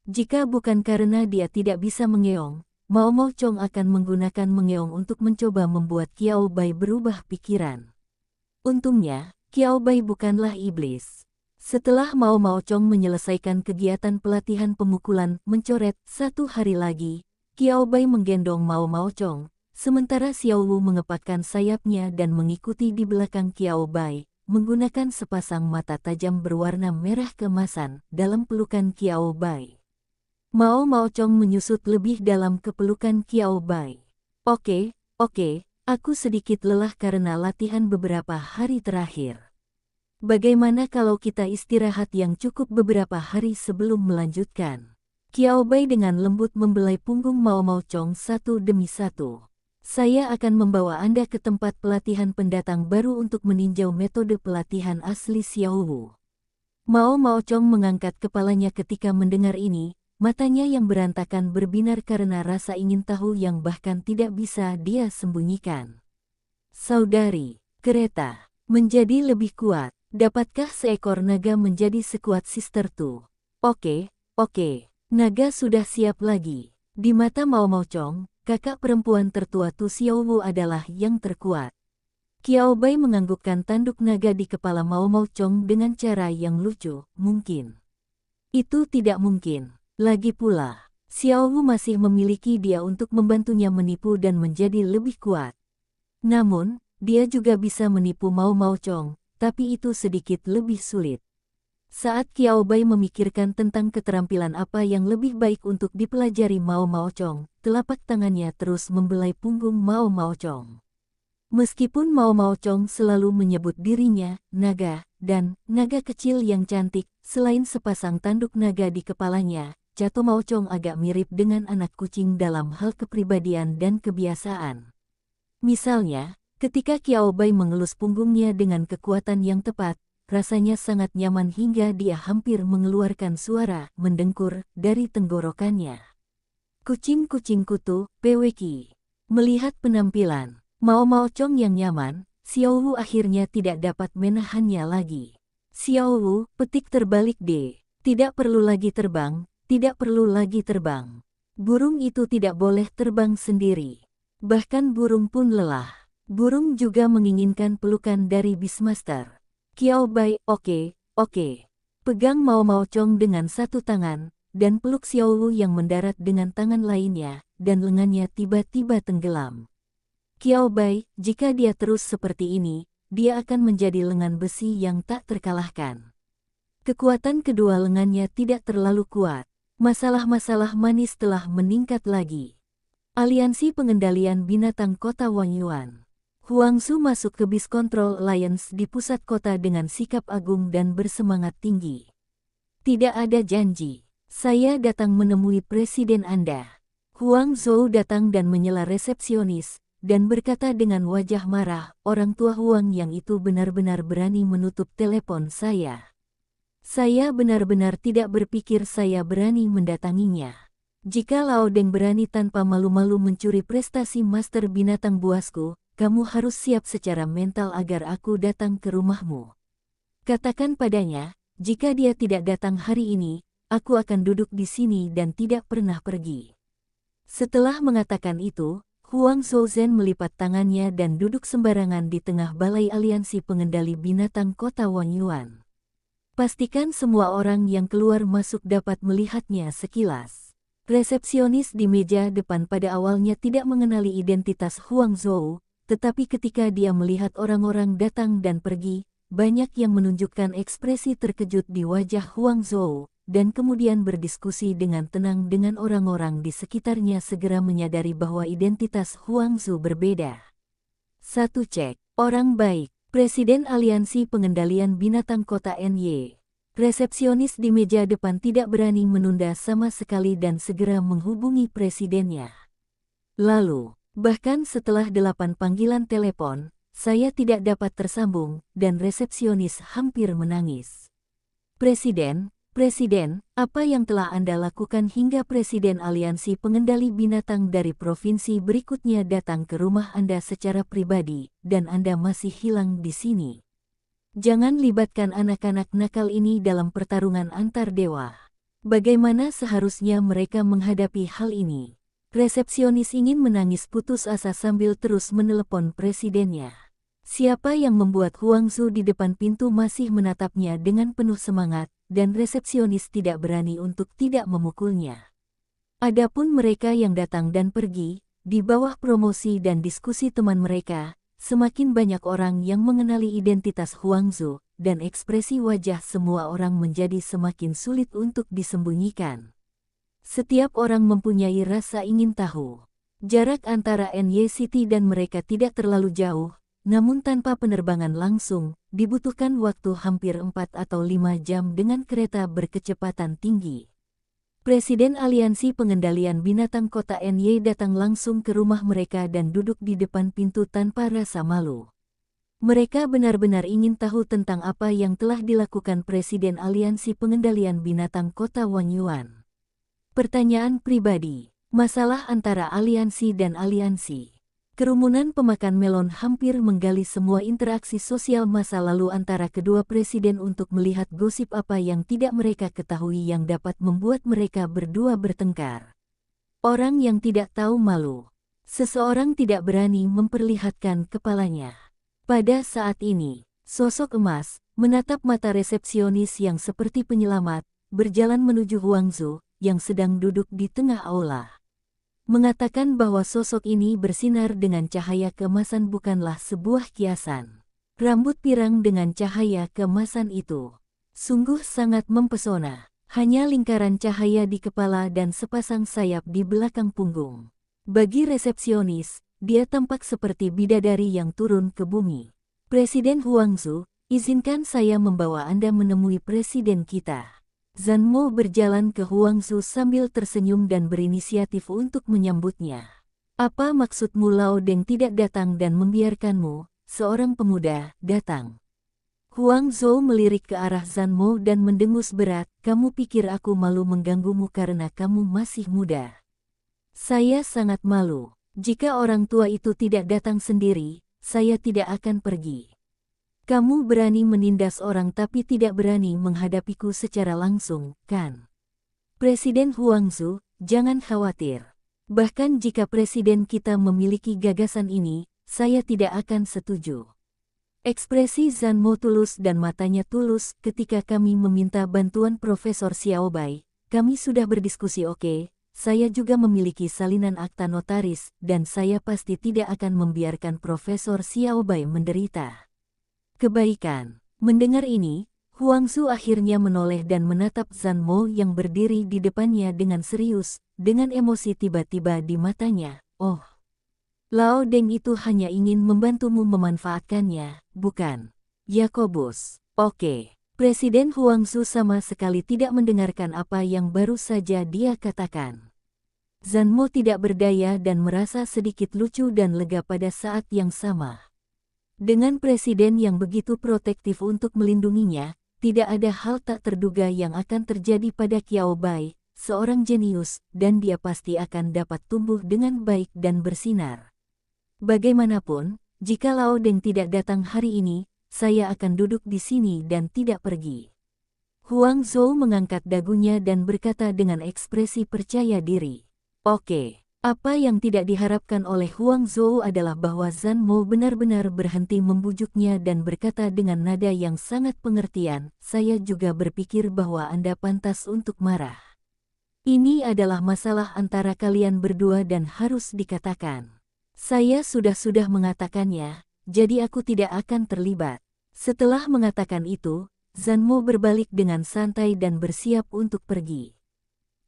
Jika bukan karena dia tidak bisa mengeong, Mao Mao Chong akan menggunakan mengeong untuk mencoba membuat Qiao Bai berubah pikiran. Untungnya, Qiao Bai bukanlah iblis. Setelah Mao Mao Chong menyelesaikan kegiatan pelatihan pemukulan mencoret 1 hari lagi, Qiao Bai menggendong Mao Mao Chong, sementara Xiao Wu mengepakkan sayapnya dan mengikuti di belakang Qiao Bai, menggunakan sepasang mata tajam berwarna merah keemasan dalam pelukan Qiao Bai. Mao Mao Chong menyusut lebih dalam ke pelukan Qiao Bai. Oke, aku sedikit lelah karena latihan beberapa hari terakhir. Bagaimana kalau kita istirahat yang cukup beberapa hari sebelum melanjutkan? Qiao Bai dengan lembut membelai punggung Mao Mao Chong satu demi satu. Saya akan membawa Anda ke tempat pelatihan pendatang baru untuk meninjau metode pelatihan asli Xiao Wu. Mao Mao Chong mengangkat kepalanya ketika mendengar ini. Matanya yang berantakan berbinar karena rasa ingin tahu yang bahkan tidak bisa dia sembunyikan. Saudari, kereta, menjadi lebih kuat. Dapatkah seekor naga menjadi sekuat Sister Tu? Oke, naga sudah siap lagi. Di mata Mao Mao Chong, kakak perempuan tertua Tu Xiao Wu adalah yang terkuat. Qiao Bai menganggukkan tanduk naga di kepala Mao Mao Chong dengan cara yang lucu, mungkin. Itu tidak mungkin. Lagi pula, Xiao Wu masih memiliki dia untuk membantunya menipu dan menjadi lebih kuat. Namun, dia juga bisa menipu Mao Mao Chong, tapi itu sedikit lebih sulit. Saat Qiao Bai memikirkan tentang keterampilan apa yang lebih baik untuk dipelajari Mao Mao Chong, telapak tangannya terus membelai punggung Mao Mao Chong. Meskipun Mao Mao Chong selalu menyebut dirinya naga dan naga kecil yang cantik, selain sepasang tanduk naga di kepalanya, Cato Mao Chong agak mirip dengan anak kucing dalam hal kepribadian dan kebiasaan. Misalnya, ketika Qiao Bai mengelus punggungnya dengan kekuatan yang tepat, rasanya sangat nyaman hingga dia hampir mengeluarkan suara mendengkur dari tenggorokannya. Kucing-kucing kutu, PWQ. Melihat penampilan Mao Mao Chong yang nyaman, Xiao Wu akhirnya tidak dapat menahannya lagi. Xiao Wu, petik terbalik D. Tidak perlu lagi terbang. Tidak perlu lagi terbang. Burung itu tidak boleh terbang sendiri. Bahkan burung pun lelah. Burung juga menginginkan pelukan dari Beastmaster. Qiao Bai, oke. Pegang Mao Mao Chong dengan satu tangan, dan peluk Xiao Wu yang mendarat dengan tangan lainnya, dan lengannya tiba-tiba tenggelam. Qiao Bai, jika dia terus seperti ini, dia akan menjadi lengan besi yang tak terkalahkan. Kekuatan kedua lengannya tidak terlalu kuat. Masalah-masalah manis telah meningkat lagi. Aliansi Pengendalian Binatang Kota Wanyuan. Huang Zu masuk ke Beast Control Alliance di pusat kota dengan sikap agung dan bersemangat tinggi. Tidak ada janji. Saya datang menemui presiden Anda. Huang Zhou datang dan menyela resepsionis, dan berkata dengan wajah marah, orang tua Huang yang itu benar-benar berani menutup telepon saya. Saya benar-benar tidak berpikir saya berani mendatanginya. Jika Lao Deng berani tanpa malu-malu mencuri prestasi master binatang buasku, kamu harus siap secara mental agar aku datang ke rumahmu. Katakan padanya, jika dia tidak datang hari ini, aku akan duduk di sini dan tidak pernah pergi. Setelah mengatakan itu, Huang Zhouzen melipat tangannya dan duduk sembarangan di tengah balai aliansi pengendali binatang kota Wanyuan. Pastikan semua orang yang keluar masuk dapat melihatnya sekilas. Resepsionis di meja depan pada awalnya tidak mengenali identitas Huang Zhou, tetapi ketika dia melihat orang-orang datang dan pergi, banyak yang menunjukkan ekspresi terkejut di wajah Huang Zhou, dan kemudian berdiskusi dengan tenang dengan orang-orang di sekitarnya segera menyadari bahwa identitas Huang Zhou berbeda. Satu cek, orang baik. Presiden Aliansi Pengendalian Binatang Kota NY. Resepsionis di meja depan tidak berani menunda sama sekali dan segera menghubungi presidennya. Lalu, bahkan setelah 8 panggilan telepon, saya tidak dapat tersambung dan resepsionis hampir menangis. Presiden, apa yang telah Anda lakukan hingga Presiden Aliansi Pengendali Binatang dari provinsi berikutnya datang ke rumah Anda secara pribadi, dan Anda masih hilang di sini? Jangan libatkan anak-anak nakal ini dalam pertarungan antar dewa. Bagaimana seharusnya mereka menghadapi hal ini? Resepsionis ingin menangis putus asa sambil terus menelepon presidennya. Siapa yang membuat Huang Zhou di depan pintu masih menatapnya dengan penuh semangat, dan resepsionis tidak berani untuk tidak memukulnya. Adapun mereka yang datang dan pergi, di bawah promosi dan diskusi teman mereka, semakin banyak orang yang mengenali identitas Huang Zhou, dan ekspresi wajah semua orang menjadi semakin sulit untuk disembunyikan. Setiap orang mempunyai rasa ingin tahu. Jarak antara NY City dan mereka tidak terlalu jauh, namun tanpa penerbangan langsung, dibutuhkan waktu hampir 4 atau 5 jam dengan kereta berkecepatan tinggi. Presiden Aliansi Pengendalian Binatang Kota NY datang langsung ke rumah mereka dan duduk di depan pintu tanpa rasa malu. Mereka benar-benar ingin tahu tentang apa yang telah dilakukan Presiden Aliansi Pengendalian Binatang Kota Wanyuan. Pertanyaan pribadi, masalah antara aliansi dan aliansi. Kerumunan pemakan melon hampir menggali semua interaksi sosial masa lalu antara kedua presiden untuk melihat gosip apa yang tidak mereka ketahui yang dapat membuat mereka berdua bertengkar. Orang yang tidak tahu malu. Seseorang tidak berani memperlihatkan kepalanya. Pada saat ini, sosok emas, menatap mata resepsionis yang seperti penyelamat, berjalan menuju Huang Zhou, yang sedang duduk di tengah aula. Mengatakan bahwa sosok ini bersinar dengan cahaya keemasan bukanlah sebuah kiasan. Rambut pirang dengan cahaya keemasan itu sungguh sangat mempesona. Hanya lingkaran cahaya di kepala dan sepasang sayap di belakang punggung. Bagi resepsionis, dia tampak seperti bidadari yang turun ke bumi. Presiden Huang Zhou, izinkan saya membawa Anda menemui presiden kita. Zhan Mo berjalan ke Huang Zhou sambil tersenyum dan berinisiatif untuk menyambutnya. Apa maksudmu Lao Deng tidak datang dan membiarkanmu, seorang pemuda, datang? Huang Zhou melirik ke arah Zhan Mo dan mendengus berat, kamu pikir aku malu mengganggumu karena kamu masih muda? Saya sangat malu. Jika orang tua itu tidak datang sendiri, saya tidak akan pergi. Kamu berani menindas orang tapi tidak berani menghadapiku secara langsung, kan? Presiden Huang Zhou, jangan khawatir. Bahkan jika presiden kita memiliki gagasan ini, saya tidak akan setuju. Ekspresi Zhan Mo tulus dan matanya tulus ketika kami meminta bantuan Profesor Xiaobai. Kami sudah berdiskusi oke, saya juga memiliki salinan akta notaris dan saya pasti tidak akan membiarkan Profesor Xiaobai menderita. Kebaikan. Mendengar ini, Huangzu akhirnya menoleh dan menatap Zanmo yang berdiri di depannya dengan serius, dengan emosi tiba-tiba di matanya. Oh, Lao Deng itu hanya ingin membantumu memanfaatkannya, bukan? Yakobus. Oke. Presiden Huangzu sama sekali tidak mendengarkan apa yang baru saja dia katakan. Zanmo tidak berdaya dan merasa sedikit lucu dan lega pada saat yang sama. Dengan presiden yang begitu protektif untuk melindunginya, tidak ada hal tak terduga yang akan terjadi pada Qiao Bai, seorang jenius, dan dia pasti akan dapat tumbuh dengan baik dan bersinar. Bagaimanapun, jika Lao Deng tidak datang hari ini, saya akan duduk di sini dan tidak pergi. Huang Zhou mengangkat dagunya dan berkata dengan ekspresi percaya diri. Oke. Apa yang tidak diharapkan oleh Huang Zhou adalah bahwa Zanmo benar-benar berhenti membujuknya dan berkata dengan nada yang sangat pengertian, saya juga berpikir bahwa Anda pantas untuk marah. Ini adalah masalah antara kalian berdua dan harus dikatakan. Saya sudah mengatakannya, jadi aku tidak akan terlibat. Setelah mengatakan itu, Zanmo berbalik dengan santai dan bersiap untuk pergi.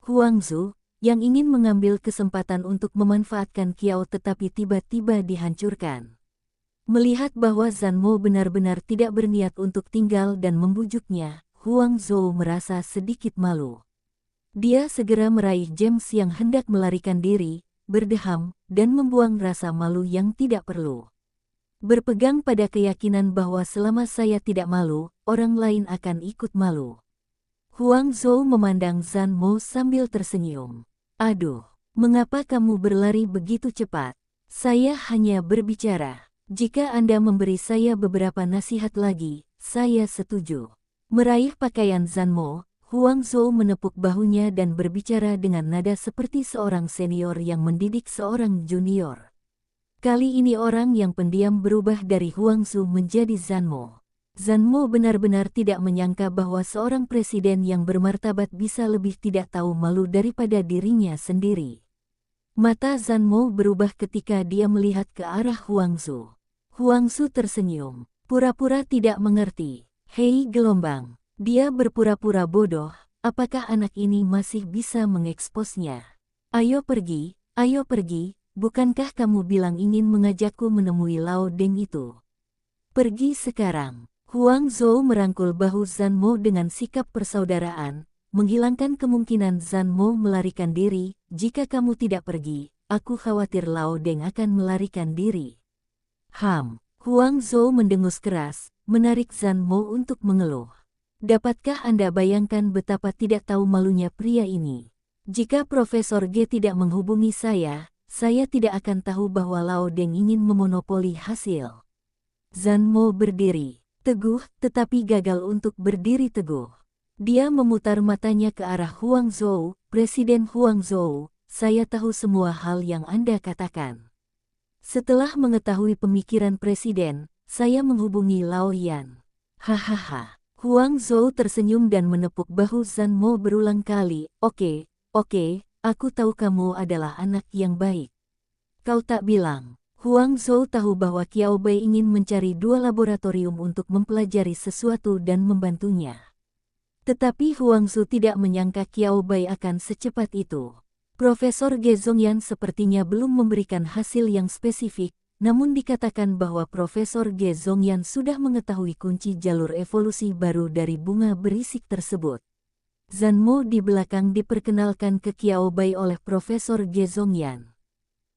Huangzu, yang ingin mengambil kesempatan untuk memanfaatkan Qiao tetapi tiba-tiba dihancurkan. Melihat bahwa Zanmo benar-benar tidak berniat untuk tinggal dan membujuknya, Huang Zhou merasa sedikit malu. Dia segera meraih James yang hendak melarikan diri, berdeham, dan membuang rasa malu yang tidak perlu. Berpegang pada keyakinan bahwa selama saya tidak malu, orang lain akan ikut malu. Huang Zhou memandang Zanmo sambil tersenyum. Aduh, mengapa kamu berlari begitu cepat? Saya hanya berbicara. Jika Anda memberi saya beberapa nasihat lagi, saya setuju. Meraih pakaian Zanmo, Huang Zhou menepuk bahunya dan berbicara dengan nada seperti seorang senior yang mendidik seorang junior. Kali ini orang yang pendiam berubah dari Huang Zhou menjadi Zanmo. Zanmo benar-benar tidak menyangka bahwa seorang presiden yang bermartabat bisa lebih tidak tahu malu daripada dirinya sendiri. Mata Zanmo berubah ketika dia melihat ke arah Huangzu. Huangzu tersenyum, pura-pura tidak mengerti. Hei gelombang, dia berpura-pura bodoh, apakah anak ini masih bisa mengeksposnya? Ayo pergi, bukankah kamu bilang ingin mengajakku menemui Lao Deng itu? Pergi sekarang. Huang Zhou merangkul bahu Zanmo dengan sikap persaudaraan, menghilangkan kemungkinan Zanmo melarikan diri. Jika kamu tidak pergi, aku khawatir Lao Deng akan melarikan diri. Huang Zhou mendengus keras, menarik Zanmo untuk mengeluh. Dapatkah Anda bayangkan betapa tidak tahu malunya pria ini? Jika Profesor Ge tidak menghubungi saya tidak akan tahu bahwa Lao Deng ingin memonopoli hasil. Zanmo berdiri teguh, tetapi gagal untuk berdiri teguh. Dia memutar matanya ke arah Huang Zhou. Presiden Huang Zhou, saya tahu semua hal yang Anda katakan. Setelah mengetahui pemikiran presiden, saya menghubungi Lao Yan. Hahaha. Huang Zhou tersenyum dan menepuk bahu Zanmo berulang kali. Oke, aku tahu kamu adalah anak yang baik. Kau tak bilang. Huang Zhou tahu bahwa Qiao Bai ingin mencari 2 laboratorium untuk mempelajari sesuatu dan membantunya. Tetapi Huang Zhou tidak menyangka Qiao Bai akan secepat itu. Profesor Ge Zongyan sepertinya belum memberikan hasil yang spesifik, namun dikatakan bahwa Profesor Ge Zongyan sudah mengetahui kunci jalur evolusi baru dari bunga berisik tersebut. Zanmo di belakang diperkenalkan ke Qiao Bai oleh Profesor Ge Zongyan.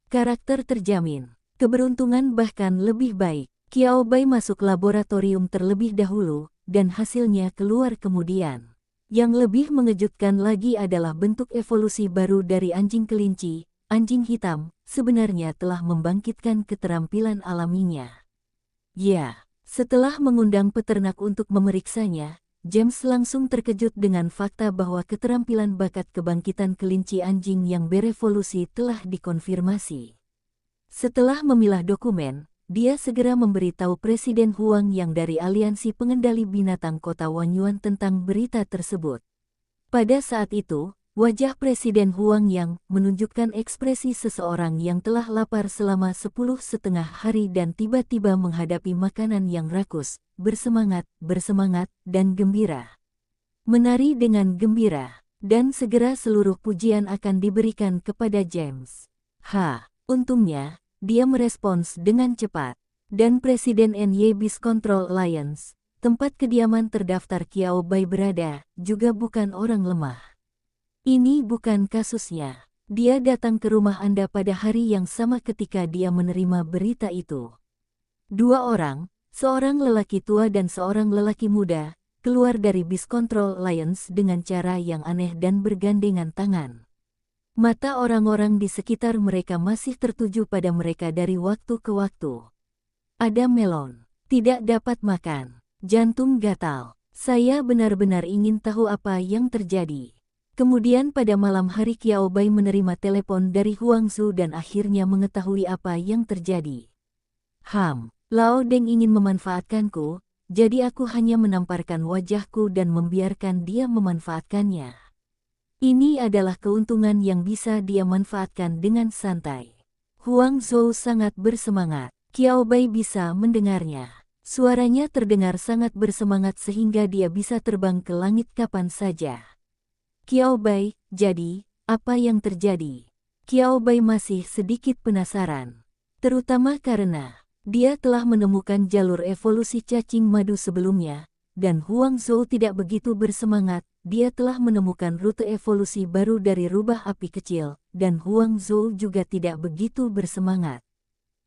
Karakter terjamin. Keberuntungan bahkan lebih baik. Qiao Bai masuk laboratorium terlebih dahulu, dan hasilnya keluar kemudian. Yang lebih mengejutkan lagi adalah bentuk evolusi baru dari anjing kelinci, anjing hitam, sebenarnya telah membangkitkan keterampilan alaminya. Ya, setelah mengundang peternak untuk memeriksanya, James langsung terkejut dengan fakta bahwa keterampilan bakat kebangkitan kelinci anjing yang berevolusi telah dikonfirmasi. Setelah memilah dokumen, dia segera memberitahu Presiden Huang yang dari Aliansi Pengendali Binatang Kota Wanyuan tentang berita tersebut. Pada saat itu, Wajah Presiden Huang Yang menunjukkan ekspresi seseorang yang telah lapar selama 10,5 hari dan tiba-tiba menghadapi makanan yang rakus, bersemangat, dan gembira. Menari dengan gembira, dan segera seluruh pujian akan diberikan kepada James. Untungnya, dia merespons dengan cepat. Dan Presiden NY Biz Control Alliance, tempat kediaman terdaftar Qiao Bai berada, juga bukan orang lemah. Ini bukan kasusnya. Dia datang ke rumah Anda pada hari yang sama ketika dia menerima berita itu. Dua orang, seorang lelaki tua dan seorang lelaki muda, keluar dari Biz Control Alliance dengan cara yang aneh dan bergandengan tangan. Mata orang-orang di sekitar mereka masih tertuju pada mereka dari waktu ke waktu. Ada melon, tidak dapat makan, jantung gatal. Saya benar-benar ingin tahu apa yang terjadi. Kemudian pada malam hari Qiao Bai menerima telepon dari Huang Zhu dan akhirnya mengetahui apa yang terjadi. Lao Deng ingin memanfaatkanku, jadi aku hanya menamparkan wajahku dan membiarkan dia memanfaatkannya. Ini adalah keuntungan yang bisa dia manfaatkan dengan santai. Huang Zhou sangat bersemangat. Qiao Bai bisa mendengarnya. Suaranya terdengar sangat bersemangat sehingga dia bisa terbang ke langit kapan saja. Qiao Bai, jadi, apa yang terjadi? Qiao Bai masih sedikit penasaran. Terutama karena dia telah menemukan jalur evolusi cacing madu sebelumnya, dan Huang Zhou tidak begitu bersemangat. Dia telah menemukan rute evolusi baru dari rubah api kecil, dan Huang Zhou juga tidak begitu bersemangat.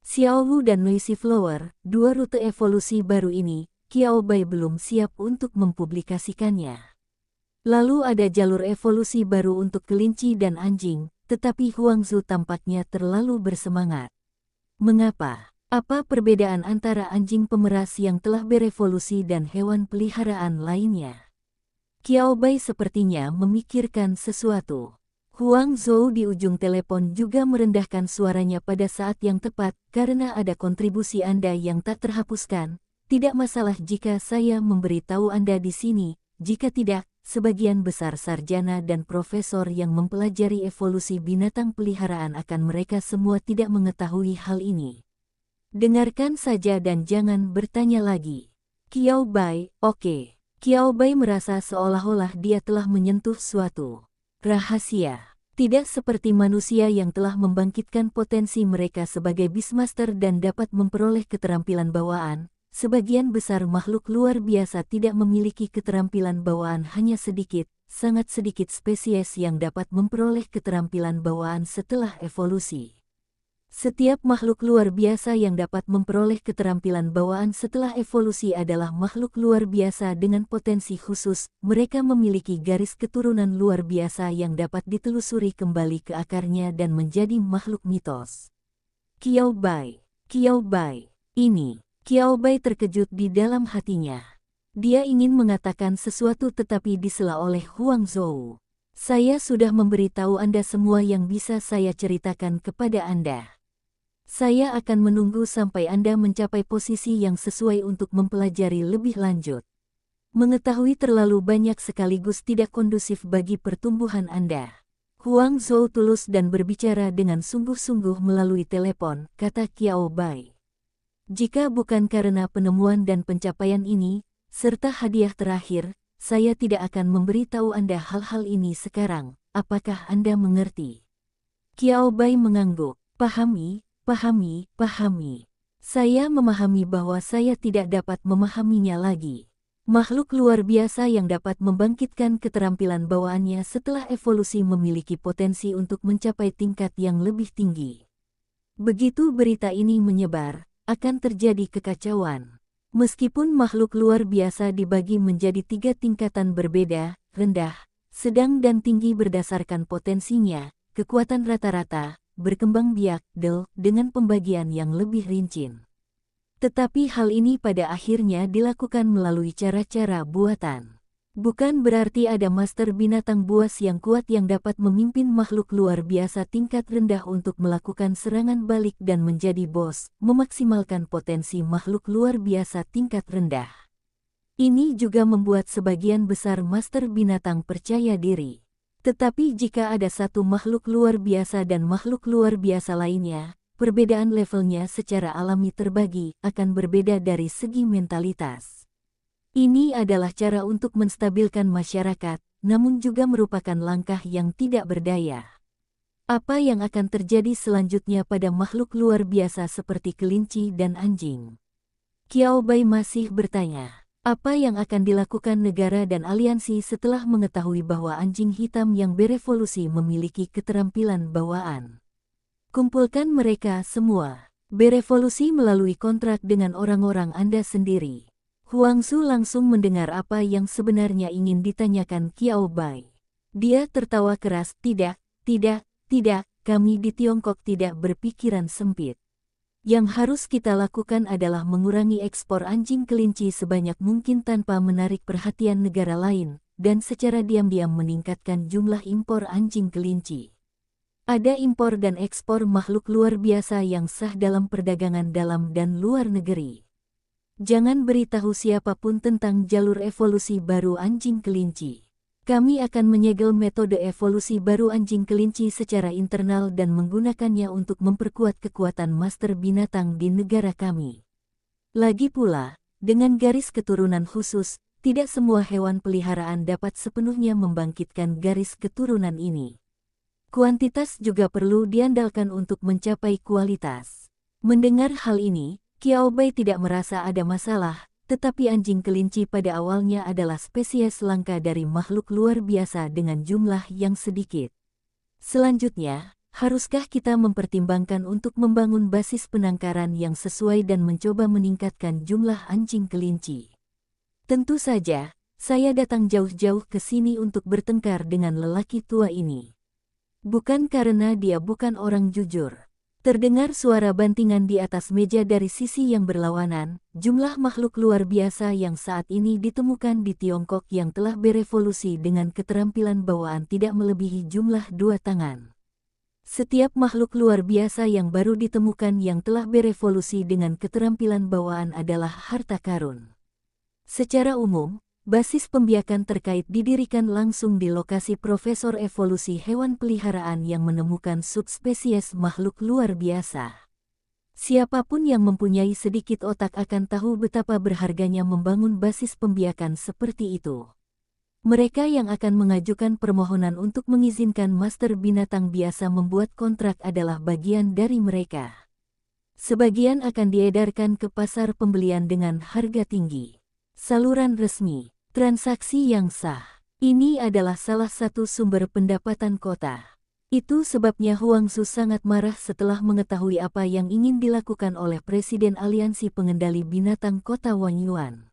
Xiao Wu dan Noisy Flower, dua rute evolusi baru ini, Qiao Bai belum siap untuk mempublikasikannya. Lalu ada jalur evolusi baru untuk kelinci dan anjing, tetapi Huang Zhou tampaknya terlalu bersemangat. Mengapa? Apa perbedaan antara anjing pemeras yang telah berevolusi dan hewan peliharaan lainnya? Qiao Bai sepertinya memikirkan sesuatu. Huang Zhou di ujung telepon juga merendahkan suaranya pada saat yang tepat karena ada kontribusi Anda yang tak terhapuskan. Tidak masalah jika saya memberitahu Anda di sini, jika tidak, sebagian besar sarjana dan profesor yang mempelajari evolusi binatang peliharaan akan mereka semua tidak mengetahui hal ini. Dengarkan saja dan jangan bertanya lagi. Qiao Bai, oke. Qiao Bai merasa seolah-olah dia telah menyentuh suatu rahasia. Tidak seperti manusia yang telah membangkitkan potensi mereka sebagai Beastmaster dan dapat memperoleh keterampilan bawaan. Sebagian besar makhluk luar biasa tidak memiliki keterampilan bawaan, hanya sedikit, sangat sedikit spesies yang dapat memperoleh keterampilan bawaan setelah evolusi. Setiap makhluk luar biasa yang dapat memperoleh keterampilan bawaan setelah evolusi adalah makhluk luar biasa dengan potensi khusus. Mereka memiliki garis keturunan luar biasa yang dapat ditelusuri kembali ke akarnya dan menjadi makhluk mitos. Qiao Bai, ini. Qiao Bai terkejut di dalam hatinya. Dia ingin mengatakan sesuatu tetapi disela oleh Huang Zhou. Saya sudah memberitahu Anda semua yang bisa saya ceritakan kepada Anda. Saya akan menunggu sampai Anda mencapai posisi yang sesuai untuk mempelajari lebih lanjut. Mengetahui terlalu banyak sekaligus tidak kondusif bagi pertumbuhan Anda. Huang Zhou tulus dan berbicara dengan sungguh-sungguh melalui telepon, kata Qiao Bai. Jika bukan karena penemuan dan pencapaian ini, serta hadiah terakhir, saya tidak akan memberitahu Anda hal-hal ini sekarang. Apakah Anda mengerti? Qiao Bai mengangguk. Pahami. Saya memahami bahwa saya tidak dapat memahaminya lagi. Makhluk luar biasa yang dapat membangkitkan keterampilan bawaannya setelah evolusi memiliki potensi untuk mencapai tingkat yang lebih tinggi. Begitu berita ini menyebar, akan terjadi kekacauan. Meskipun makhluk luar biasa dibagi menjadi 3 tingkatan berbeda, rendah, sedang dan tinggi berdasarkan potensinya, kekuatan rata-rata, berkembang biak, dengan pembagian yang lebih rinci. Tetapi hal ini pada akhirnya dilakukan melalui cara-cara buatan. Bukan berarti ada master binatang buas yang kuat yang dapat memimpin makhluk luar biasa tingkat rendah untuk melakukan serangan balik dan menjadi bos, memaksimalkan potensi makhluk luar biasa tingkat rendah. Ini juga membuat sebagian besar master binatang percaya diri. Tetapi jika ada satu makhluk luar biasa dan makhluk luar biasa lainnya, perbedaan levelnya secara alami terbagi akan berbeda dari segi mentalitas. Ini adalah cara untuk menstabilkan masyarakat, namun juga merupakan langkah yang tidak berdaya. Apa yang akan terjadi selanjutnya pada makhluk luar biasa seperti kelinci dan anjing? Qiao Bai masih bertanya. Apa yang akan dilakukan negara dan aliansi setelah mengetahui bahwa anjing hitam yang berevolusi memiliki keterampilan bawaan? Kumpulkan mereka semua. Berevolusi melalui kontrak dengan orang-orang Anda sendiri. Huangzu langsung mendengar apa yang sebenarnya ingin ditanyakan Qiao Bai. Dia tertawa keras, tidak, kami di Tiongkok tidak berpikiran sempit. Yang harus kita lakukan adalah mengurangi ekspor anjing kelinci sebanyak mungkin tanpa menarik perhatian negara lain, dan secara diam-diam meningkatkan jumlah impor anjing kelinci. Ada impor dan ekspor makhluk luar biasa yang sah dalam perdagangan dalam dan luar negeri. Jangan beritahu siapapun tentang jalur evolusi baru anjing kelinci. Kami akan menyegel metode evolusi baru anjing kelinci secara internal dan menggunakannya untuk memperkuat kekuatan master binatang di negara kami. Lagi pula, dengan garis keturunan khusus, tidak semua hewan peliharaan dapat sepenuhnya membangkitkan garis keturunan ini. Kuantitas juga perlu diandalkan untuk mencapai kualitas. Mendengar hal ini, Qiao Bai tidak merasa ada masalah, tetapi anjing kelinci pada awalnya adalah spesies langka dari makhluk luar biasa dengan jumlah yang sedikit. Selanjutnya, haruskah kita mempertimbangkan untuk membangun basis penangkaran yang sesuai dan mencoba meningkatkan jumlah anjing kelinci? Tentu saja, saya datang jauh-jauh ke sini untuk bertengkar dengan lelaki tua ini. Bukan karena dia bukan orang jujur. Terdengar suara bantingan di atas meja dari sisi yang berlawanan, jumlah makhluk luar biasa yang saat ini ditemukan di Tiongkok yang telah berevolusi dengan keterampilan bawaan tidak melebihi jumlah 2 tangan. Setiap makhluk luar biasa yang baru ditemukan yang telah berevolusi dengan keterampilan bawaan adalah harta karun. Secara umum, basis pembiakan terkait didirikan langsung di lokasi Profesor Evolusi Hewan Peliharaan yang menemukan subspesies makhluk luar biasa. Siapapun yang mempunyai sedikit otak akan tahu betapa berharganya membangun basis pembiakan seperti itu. Mereka yang akan mengajukan permohonan untuk mengizinkan master binatang biasa membuat kontrak adalah bagian dari mereka. Sebagian akan diedarkan ke pasar pembelian dengan harga tinggi. Saluran resmi, transaksi yang sah. Ini adalah salah satu sumber pendapatan kota. Itu sebabnya Huangzu sangat marah setelah mengetahui apa yang ingin dilakukan oleh Presiden Aliansi Pengendali Binatang Kota Wangyuan.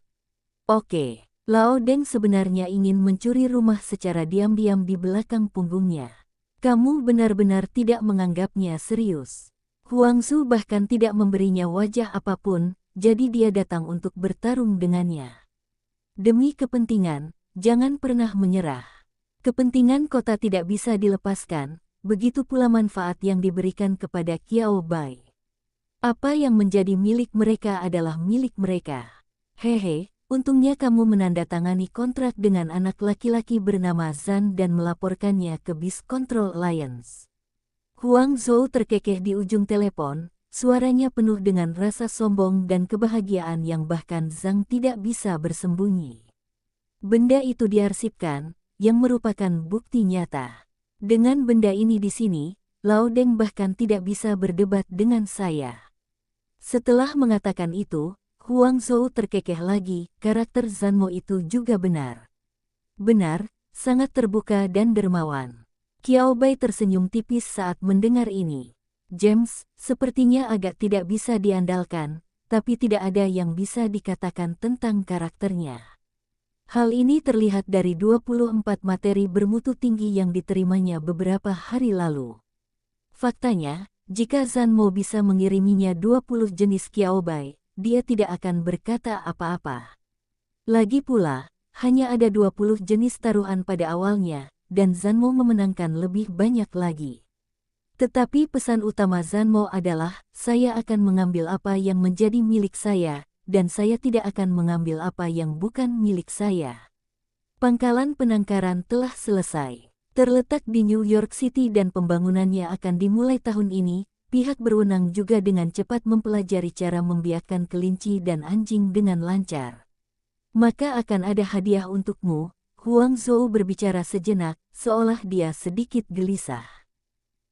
Oke, Lao Deng sebenarnya ingin mencuri rumah secara diam-diam di belakang punggungnya. Kamu benar-benar tidak menganggapnya serius. Huangzu bahkan tidak memberinya wajah apapun, jadi dia datang untuk bertarung dengannya. Demi kepentingan, jangan pernah menyerah. Kepentingan kota tidak bisa dilepaskan, begitu pula manfaat yang diberikan kepada Qiao Bai. Apa yang menjadi milik mereka adalah milik mereka. Hehe, untungnya kamu menandatangani kontrak dengan anak laki-laki bernama Zan dan melaporkannya ke Beast Control Alliance. Huang Zhou terkekeh di ujung telepon. Suaranya penuh dengan rasa sombong dan kebahagiaan yang bahkan Zhang tidak bisa bersembunyi. Benda itu diarsipkan, yang merupakan bukti nyata. Dengan benda ini di sini, Lao Deng bahkan tidak bisa berdebat dengan saya. Setelah mengatakan itu, Huang Zhou terkekeh lagi, karakter Zanmo itu juga benar. Benar, sangat terbuka dan dermawan. Qiao Bai tersenyum tipis saat mendengar ini. James, sepertinya agak tidak bisa diandalkan, tapi tidak ada yang bisa dikatakan tentang karakternya. Hal ini terlihat dari 24 materi bermutu tinggi yang diterimanya beberapa hari lalu. Faktanya, jika Zanmo bisa mengiriminya 20 jenis Qiao Bai, dia tidak akan berkata apa-apa. Lagi pula, hanya ada 20 jenis taruhan pada awalnya, dan Zanmo memenangkan lebih banyak lagi. Tetapi pesan utama Zanmo adalah, saya akan mengambil apa yang menjadi milik saya, dan saya tidak akan mengambil apa yang bukan milik saya. Pangkalan penangkaran telah selesai. Terletak di New York City dan pembangunannya akan dimulai tahun ini, pihak berwenang juga dengan cepat mempelajari cara membiakkan kelinci dan anjing dengan lancar. Maka akan ada hadiah untukmu. Huang Zhou berbicara sejenak, seolah dia sedikit gelisah.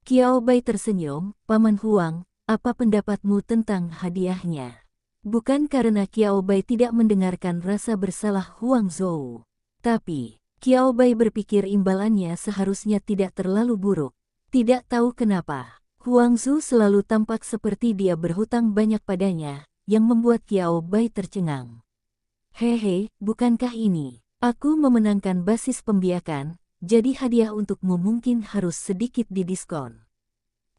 Qiao Bai tersenyum, Paman Huang, apa pendapatmu tentang hadiahnya? Bukan karena Qiao Bai tidak mendengarkan rasa bersalah Huang Zhou. Tapi, Qiao Bai berpikir imbalannya seharusnya tidak terlalu buruk. Tidak tahu kenapa, Huang Zhou selalu tampak seperti dia berhutang banyak padanya, yang membuat Qiao Bai tercengang. Hehe, bukankah ini? Aku memenangkan basis pembiakan, jadi hadiah untukmu mungkin harus sedikit didiskon.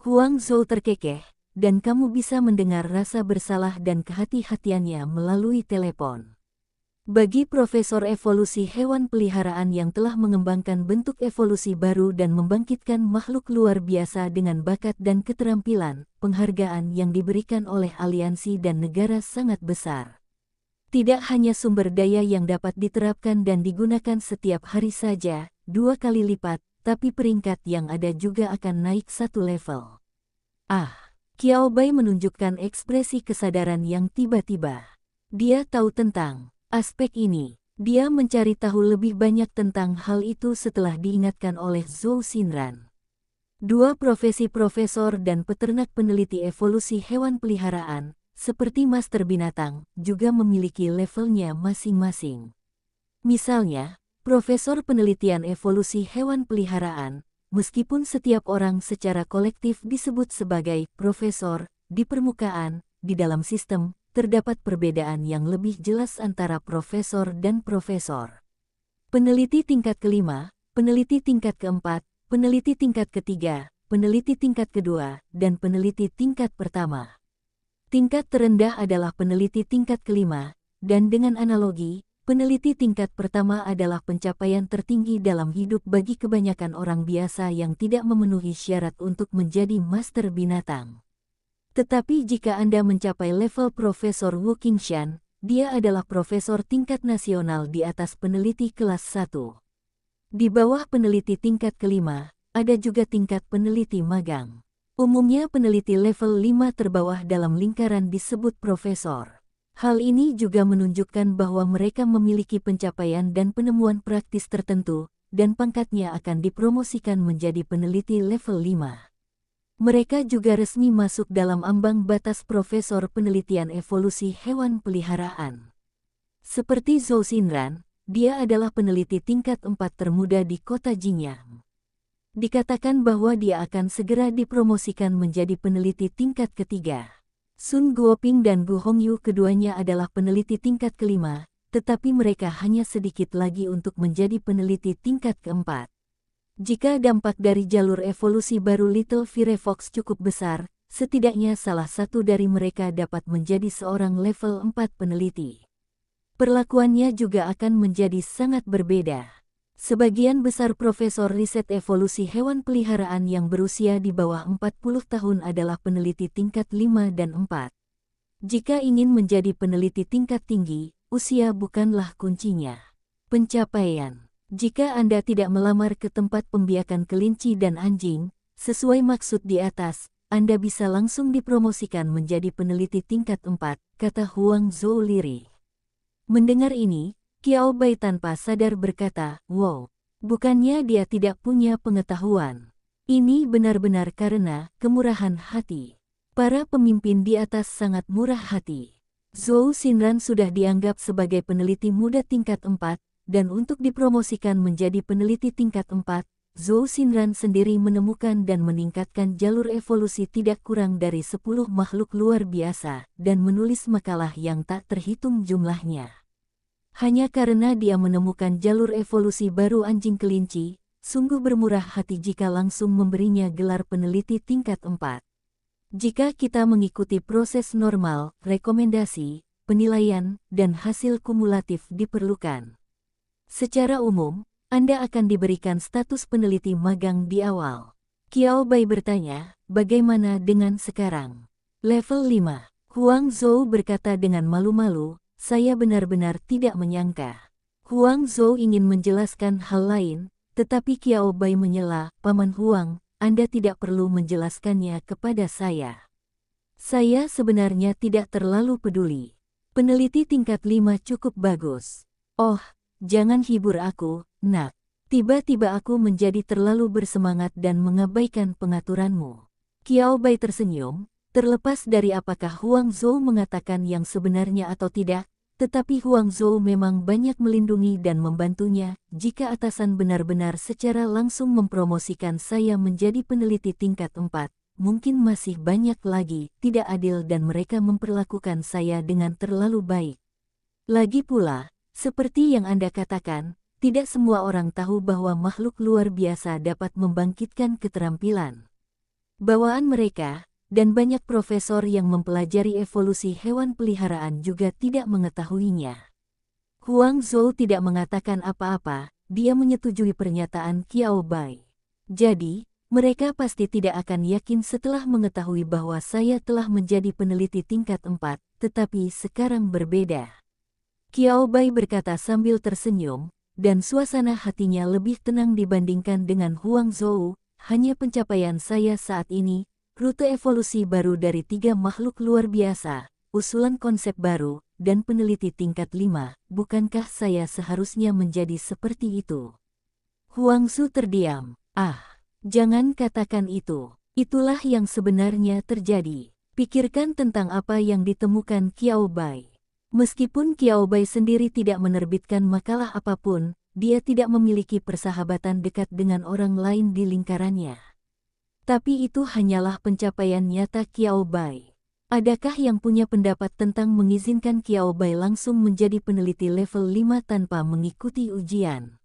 Huang Zhou terkekeh, dan kamu bisa mendengar rasa bersalah dan kehati-hatiannya melalui telepon. Bagi Profesor Evolusi Hewan Peliharaan yang telah mengembangkan bentuk evolusi baru dan membangkitkan makhluk luar biasa dengan bakat dan keterampilan, penghargaan yang diberikan oleh aliansi dan negara sangat besar. Tidak hanya sumber daya yang dapat diterapkan dan digunakan setiap hari saja, 2 kali lipat, tapi peringkat yang ada juga akan naik 1 level. Qiao Bai menunjukkan ekspresi kesadaran yang tiba-tiba. Dia tahu tentang aspek ini. Dia mencari tahu lebih banyak tentang hal itu setelah diingatkan oleh Zhou Xinran. 2 profesi profesor dan peternak peneliti evolusi hewan peliharaan, seperti master binatang, juga memiliki levelnya masing-masing. Misalnya, Profesor Penelitian Evolusi Hewan Peliharaan, meskipun setiap orang secara kolektif disebut sebagai profesor, di permukaan, di dalam sistem, terdapat perbedaan yang lebih jelas antara profesor dan profesor. Peneliti tingkat kelima, peneliti tingkat keempat, peneliti tingkat ketiga, peneliti tingkat kedua, dan peneliti tingkat pertama. Tingkat terendah adalah peneliti tingkat kelima, dan dengan analogi, peneliti tingkat pertama adalah pencapaian tertinggi dalam hidup bagi kebanyakan orang biasa yang tidak memenuhi syarat untuk menjadi master binatang. Tetapi jika Anda mencapai level Profesor Wu Qingshan, dia adalah profesor tingkat nasional di atas peneliti kelas 1. Di bawah peneliti tingkat kelima, ada juga tingkat peneliti magang. Umumnya peneliti level 5 terbawah dalam lingkaran disebut profesor. Hal ini juga menunjukkan bahwa mereka memiliki pencapaian dan penemuan praktis tertentu, dan pangkatnya akan dipromosikan menjadi peneliti level 5. Mereka juga resmi masuk dalam ambang batas Profesor Penelitian Evolusi Hewan Peliharaan. Seperti Zhou Xinran, dia adalah peneliti tingkat 4 termuda di kota Jingyang. Dikatakan bahwa dia akan segera dipromosikan menjadi peneliti tingkat ketiga. Sun Guoping dan Bu Hongyu keduanya adalah peneliti tingkat kelima, tetapi mereka hanya sedikit lagi untuk menjadi peneliti tingkat keempat. Jika dampak dari jalur evolusi baru Little Firefox cukup besar, setidaknya salah satu dari mereka dapat menjadi seorang level 4 peneliti. Perlakuannya juga akan menjadi sangat berbeda. Sebagian besar profesor riset evolusi hewan peliharaan yang berusia di bawah 40 tahun adalah peneliti tingkat 5 dan 4. Jika ingin menjadi peneliti tingkat tinggi, usia bukanlah kuncinya. Pencapaian. Jika Anda tidak melamar ke tempat pembiakan kelinci dan anjing, sesuai maksud di atas, Anda bisa langsung dipromosikan menjadi peneliti tingkat 4, kata Huang Zhou lirih. Mendengar ini, Qiao Bai tanpa sadar berkata, wow, bukannya dia tidak punya pengetahuan. Ini benar-benar karena kemurahan hati. Para pemimpin di atas sangat murah hati. Zhou Xinran sudah dianggap sebagai peneliti muda tingkat 4, dan untuk dipromosikan menjadi peneliti tingkat 4, Zhou Xinran sendiri menemukan dan meningkatkan jalur evolusi tidak kurang dari 10 makhluk luar biasa, dan menulis makalah yang tak terhitung jumlahnya. Hanya karena dia menemukan jalur evolusi baru anjing kelinci, sungguh bermurah hati jika langsung memberinya gelar peneliti tingkat 4. Jika kita mengikuti proses normal, rekomendasi, penilaian, dan hasil kumulatif diperlukan. Secara umum, Anda akan diberikan status peneliti magang di awal. Qiao Bai bertanya, bagaimana dengan sekarang? Level 5. Huang Zhou berkata dengan malu-malu, saya benar-benar tidak menyangka. Huang Zhou ingin menjelaskan hal lain, tetapi Kiao Bai menyela, Paman Huang, Anda tidak perlu menjelaskannya kepada saya. Saya sebenarnya tidak terlalu peduli. Peneliti tingkat 5 cukup bagus. Oh, jangan hibur aku, nak. Tiba-tiba aku menjadi terlalu bersemangat dan mengabaikan pengaturanmu. Kiao Bai tersenyum, terlepas dari apakah Huang Zhou mengatakan yang sebenarnya atau tidak, tetapi Huang Zhou memang banyak melindungi dan membantunya. Jika atasan benar-benar secara langsung mempromosikan saya menjadi peneliti tingkat 4, mungkin masih banyak lagi, tidak adil dan mereka memperlakukan saya dengan terlalu baik. Lagi pula, seperti yang Anda katakan, tidak semua orang tahu bahwa makhluk luar biasa dapat membangkitkan keterampilan bawaan mereka, dan banyak profesor yang mempelajari evolusi hewan peliharaan juga tidak mengetahuinya. Huang Zhou tidak mengatakan apa-apa, dia menyetujui pernyataan Kiao Bai. Jadi, mereka pasti tidak akan yakin setelah mengetahui bahwa saya telah menjadi peneliti tingkat 4, tetapi sekarang berbeda. Kiao Bai berkata sambil tersenyum, dan suasana hatinya lebih tenang dibandingkan dengan Huang Zhou. Hanya pencapaian saya saat ini, rute evolusi baru dari 3 makhluk luar biasa, usulan konsep baru, dan peneliti tingkat 5, bukankah saya seharusnya menjadi seperti itu? Huang Zhou terdiam. Jangan katakan itu. Itulah yang sebenarnya terjadi. Pikirkan tentang apa yang ditemukan Kiao Bai. Meskipun Kiao Bai sendiri tidak menerbitkan makalah apapun, dia tidak memiliki persahabatan dekat dengan orang lain di lingkarannya. Tapi itu hanyalah pencapaian nyata Kiao Bai. Adakah yang punya pendapat tentang mengizinkan Kiao Bai langsung menjadi peneliti level 5 tanpa mengikuti ujian?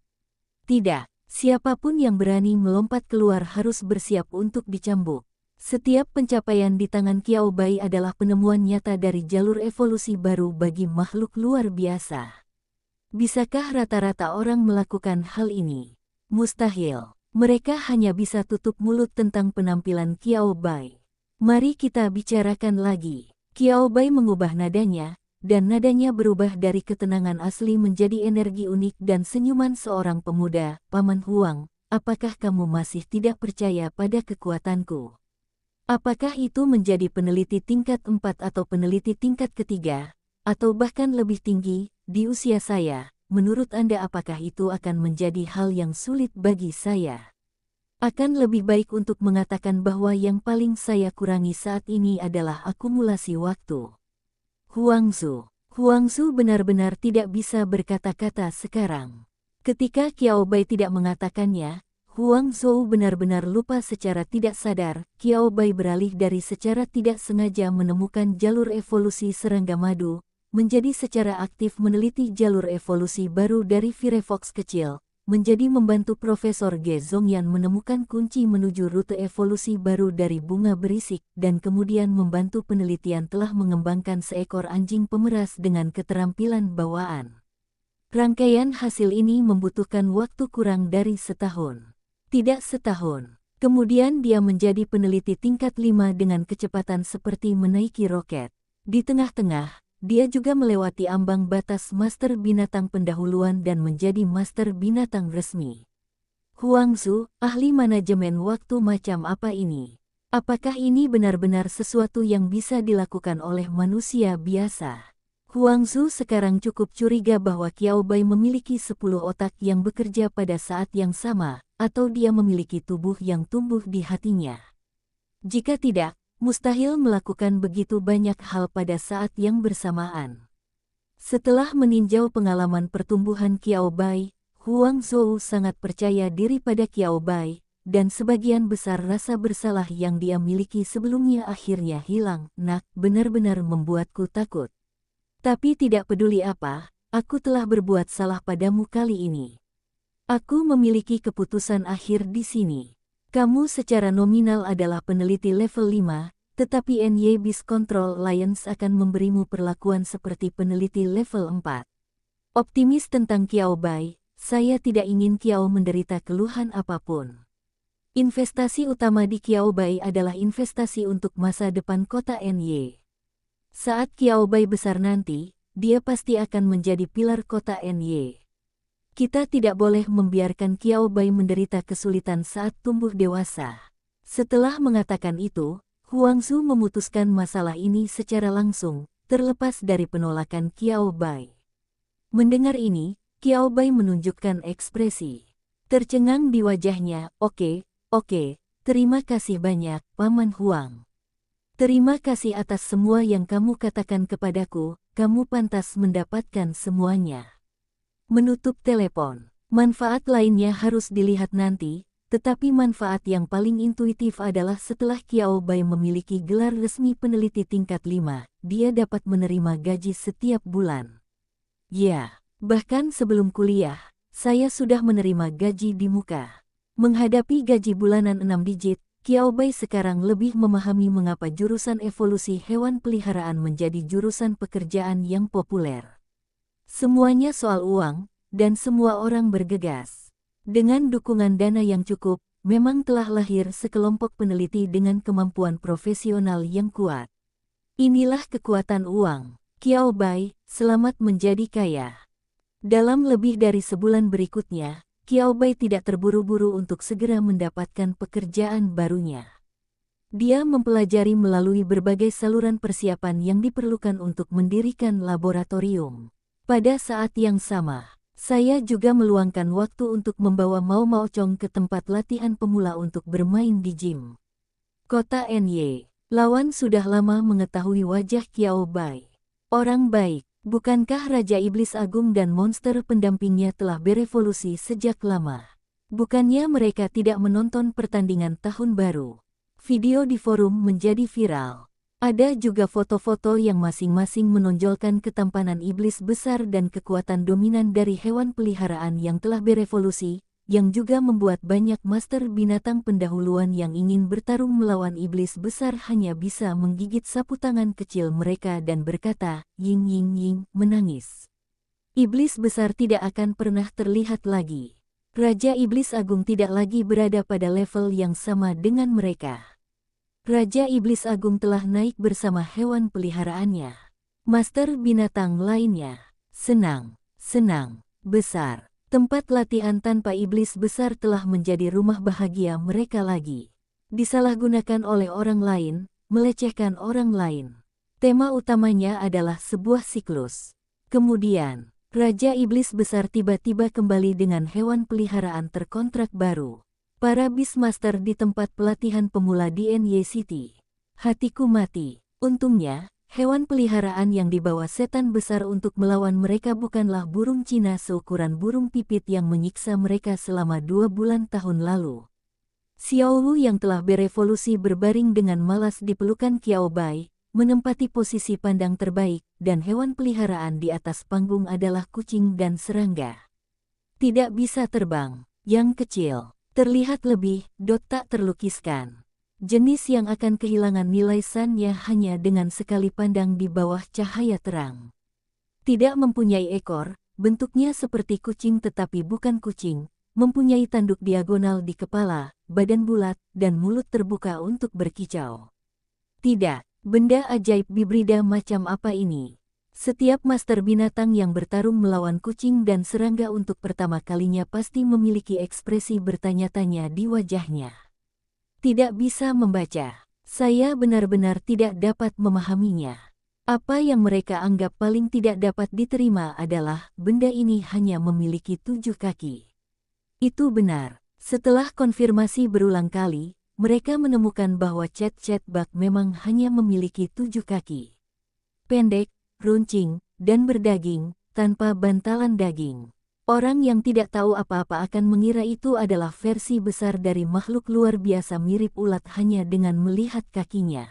Tidak. Siapapun yang berani melompat keluar harus bersiap untuk dicambuk. Setiap pencapaian di tangan Kiao Bai adalah penemuan nyata dari jalur evolusi baru bagi makhluk luar biasa. Bisakah rata-rata orang melakukan hal ini? Mustahil. Mereka hanya bisa tutup mulut tentang penampilan Kiao Bai. Mari kita bicarakan lagi. Kiao Bai mengubah nadanya, dan nadanya berubah dari ketenangan asli menjadi energi unik dan senyuman seorang pemuda. Paman Huang, apakah kamu masih tidak percaya pada kekuatanku? Apakah itu menjadi peneliti tingkat 4 atau peneliti tingkat ketiga, atau bahkan lebih tinggi, di usia saya? Menurut Anda apakah itu akan menjadi hal yang sulit bagi saya? Akan lebih baik untuk mengatakan bahwa yang paling saya kurangi saat ini adalah akumulasi waktu. Huang Zhou benar-benar tidak bisa berkata-kata sekarang. Ketika Kiao Bai tidak mengatakannya, Huang Zhou benar-benar lupa secara tidak sadar. Kiao Bai beralih dari secara tidak sengaja menemukan jalur evolusi serangga madu, menjadi secara aktif meneliti jalur evolusi baru dari Firefox kecil, menjadi membantu Profesor Ge Zongyan menemukan kunci menuju rute evolusi baru dari bunga berisik, dan kemudian membantu penelitian telah mengembangkan seekor anjing pemeras dengan keterampilan bawaan. Rangkaian hasil ini membutuhkan waktu kurang dari setahun. Tidak setahun. Kemudian dia menjadi peneliti tingkat 5 dengan kecepatan seperti menaiki roket. Di tengah-tengah, dia juga melewati ambang batas Master Binatang pendahuluan dan menjadi Master Binatang resmi. Huang Zhou, ahli manajemen waktu macam apa ini? Apakah ini benar-benar sesuatu yang bisa dilakukan oleh manusia biasa? Huang Zhou sekarang cukup curiga bahwa Kiao Bai memiliki 10 otak yang bekerja pada saat yang sama, atau dia memiliki tubuh yang tumbuh di hatinya. Jika tidak, mustahil melakukan begitu banyak hal pada saat yang bersamaan. Setelah meninjau pengalaman pertumbuhan Kiao Bai, Huang Zhou sangat percaya diri pada Kiao Bai, dan sebagian besar rasa bersalah yang dia miliki sebelumnya akhirnya hilang. Nak, benar-benar membuatku takut. Tapi tidak peduli apa, aku telah berbuat salah padamu kali ini. Aku memiliki keputusan akhir di sini. Kamu secara nominal adalah peneliti level 5, tetapi NY Beast Control Alliance akan memberimu perlakuan seperti peneliti level 4. Optimis tentang Kiao Bai, saya tidak ingin Kiao menderita keluhan apapun. Investasi utama di Kiao Bai adalah investasi untuk masa depan kota NY. Saat Kiao Bai besar nanti, dia pasti akan menjadi pilar kota NY. Kita tidak boleh membiarkan Qiao Bai menderita kesulitan saat tumbuh dewasa. Setelah mengatakan itu, Huang Zu memutuskan masalah ini secara langsung, terlepas dari penolakan Qiao Bai. Mendengar ini, Qiao Bai menunjukkan ekspresi tercengang di wajahnya. Oke, terima kasih banyak, Paman Huang. Terima kasih atas semua yang kamu katakan kepadaku, kamu pantas mendapatkan semuanya. Menutup telepon. Manfaat lainnya harus dilihat nanti, tetapi manfaat yang paling intuitif adalah setelah Qiao Bai memiliki gelar resmi peneliti tingkat 5, dia dapat menerima gaji setiap bulan. Ya, bahkan sebelum kuliah, saya sudah menerima gaji di muka. Menghadapi gaji bulanan 6 digit, Qiao Bai sekarang lebih memahami mengapa jurusan evolusi hewan peliharaan menjadi jurusan pekerjaan yang populer. Semuanya soal uang, dan semua orang bergegas. Dengan dukungan dana yang cukup, memang telah lahir sekelompok peneliti dengan kemampuan profesional yang kuat. Inilah kekuatan uang. Qiao Bai, selamat menjadi kaya. Dalam lebih dari sebulan berikutnya, Qiao Bai tidak terburu-buru untuk segera mendapatkan pekerjaan barunya. Dia mempelajari melalui berbagai saluran persiapan yang diperlukan untuk mendirikan laboratorium. Pada saat yang sama, saya juga meluangkan waktu untuk membawa Mao Mao Chong ke tempat latihan pemula untuk bermain di gym. Kota Ny. Lawan sudah lama mengetahui wajah Qiao Bai. Orang baik, bukankah Raja Iblis Agung dan monster pendampingnya telah berevolusi sejak lama? Bukannya mereka tidak menonton pertandingan tahun baru? Video di forum menjadi viral. Ada juga foto-foto yang masing-masing menonjolkan ketampanan iblis besar dan kekuatan dominan dari hewan peliharaan yang telah berevolusi, yang juga membuat banyak master binatang pendahuluan yang ingin bertarung melawan iblis besar hanya bisa menggigit sapu tangan kecil mereka dan berkata, "Ying ying ying," menangis. Iblis besar tidak akan pernah terlihat lagi. Raja Iblis Agung tidak lagi berada pada level yang sama dengan mereka. Raja Iblis Agung telah naik bersama hewan peliharaannya. Master binatang lainnya. Senang, besar. Tempat latihan tanpa iblis besar telah menjadi rumah bahagia mereka lagi. Disalahgunakan oleh orang lain, melecehkan orang lain. Tema utamanya adalah sebuah siklus. Kemudian, Raja Iblis Besar tiba-tiba kembali dengan hewan peliharaan terkontrak baru. Para Beastmaster di tempat pelatihan pemula di Ny City. Hatiku mati. Untungnya, hewan peliharaan yang dibawa setan besar untuk melawan mereka bukanlah burung Cina seukuran burung pipit yang menyiksa mereka selama 2 bulan tahun lalu. Xiao Wu yang telah berevolusi berbaring dengan malas di pelukan Qiao Bai, menempati posisi pandang terbaik, dan hewan peliharaan di atas panggung adalah kucing dan serangga. Tidak bisa terbang, yang kecil. Terlihat lebih, tak terlukiskan. Jenis yang akan kehilangan nilai sannya hanya dengan sekali pandang di bawah cahaya terang. Tidak mempunyai ekor, bentuknya seperti kucing tetapi bukan kucing, mempunyai tanduk diagonal di kepala, badan bulat, dan mulut terbuka untuk berkicau. Tidak, benda ajaib hibrida macam apa ini? Setiap master binatang yang bertarung melawan kucing dan serangga untuk pertama kalinya pasti memiliki ekspresi bertanya-tanya di wajahnya. Tidak bisa membaca. Saya benar-benar tidak dapat memahaminya. Apa yang mereka anggap paling tidak dapat diterima adalah benda ini hanya memiliki 7 kaki. Itu benar. Setelah konfirmasi berulang kali, mereka menemukan bahwa Chat Bug memang hanya memiliki 7 kaki. Pendek, runcing, dan berdaging, tanpa bantalan daging. Orang yang tidak tahu apa-apa akan mengira itu adalah versi besar dari makhluk luar biasa mirip ulat hanya dengan melihat kakinya.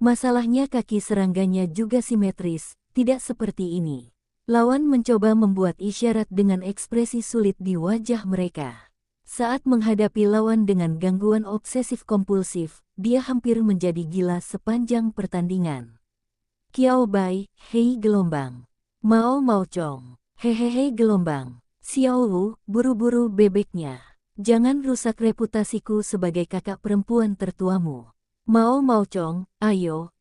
Masalahnya kaki serangganya juga simetris, tidak seperti ini. Lawan mencoba membuat isyarat dengan ekspresi sulit di wajah mereka. Saat menghadapi lawan dengan gangguan obsesif-kompulsif, dia hampir menjadi gila sepanjang pertandingan. Qiao Bai, hei gelombang. Mao Mao Chong, hehehe gelombang. Xiao Wu, buru-buru bebeknya. Jangan rusak reputasiku sebagai kakak perempuan tertuamu. Mao Mao Chong, ayo.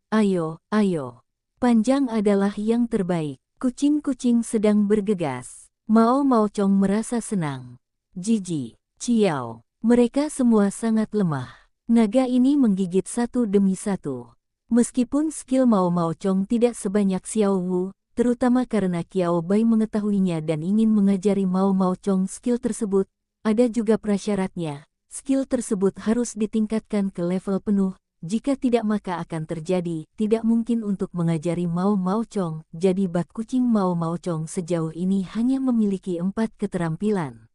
Panjang adalah yang terbaik. Kucing-kucing sedang bergegas. Mao Maochong merasa senang. Jiji, Ciao, mereka semua sangat lemah. Naga ini menggigit satu demi satu. Meskipun skill Mao Maochong tidak sebanyak Xiao Wu, terutama karena Qiao Bai mengetahuinya dan ingin mengajari Mao Maochong skill tersebut, ada juga prasyaratnya. Skill tersebut harus ditingkatkan ke level penuh, jika tidak maka akan terjadi, tidak mungkin untuk mengajari Mao Maochong, jadi bak kucing Mao Maochong sejauh ini hanya memiliki 4 keterampilan.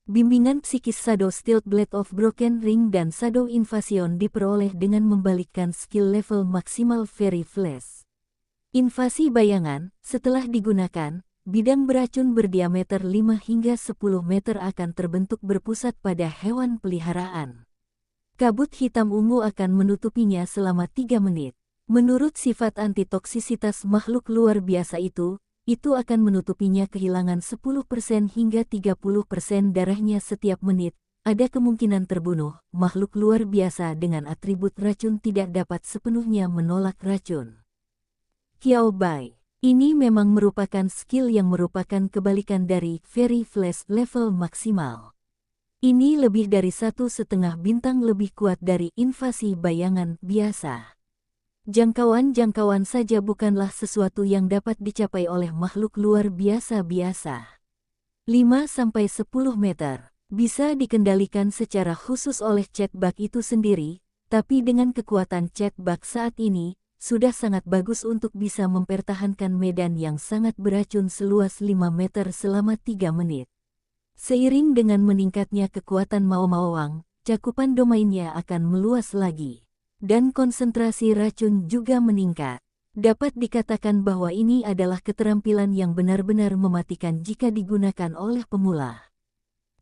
Bimbingan psikis Shadow Steel Blade of Broken Ring dan Shadow Invasion diperoleh dengan membalikkan skill level maksimal Fairy Flash. Invasi bayangan, setelah digunakan, bidang beracun berdiameter 5 hingga 10 meter akan terbentuk berpusat pada hewan peliharaan. Kabut hitam ungu akan menutupinya selama 3 menit. Menurut sifat antitoksisitas makhluk luar biasa itu akan menutupinya kehilangan 10% hingga 30% darahnya setiap menit. Ada kemungkinan terbunuh. Makhluk luar biasa dengan atribut racun tidak dapat sepenuhnya menolak racun. Qiao Bai, ini memang merupakan skill yang merupakan kebalikan dari Fairy Flash level maksimal. Ini lebih dari 1,5 bintang lebih kuat dari invasi bayangan biasa. Jangkauan-jangkauan saja bukanlah sesuatu yang dapat dicapai oleh makhluk luar biasa-biasa. 5-10 meter bisa dikendalikan secara khusus oleh Chatbug itu sendiri, tapi dengan kekuatan Chatbug saat ini, sudah sangat bagus untuk bisa mempertahankan medan yang sangat beracun seluas 5 meter selama 3 menit. Seiring dengan meningkatnya kekuatan Mao Maowang, cakupan domainnya akan meluas lagi. Dan konsentrasi racun juga meningkat. Dapat dikatakan bahwa ini adalah keterampilan yang benar-benar mematikan jika digunakan oleh pemula.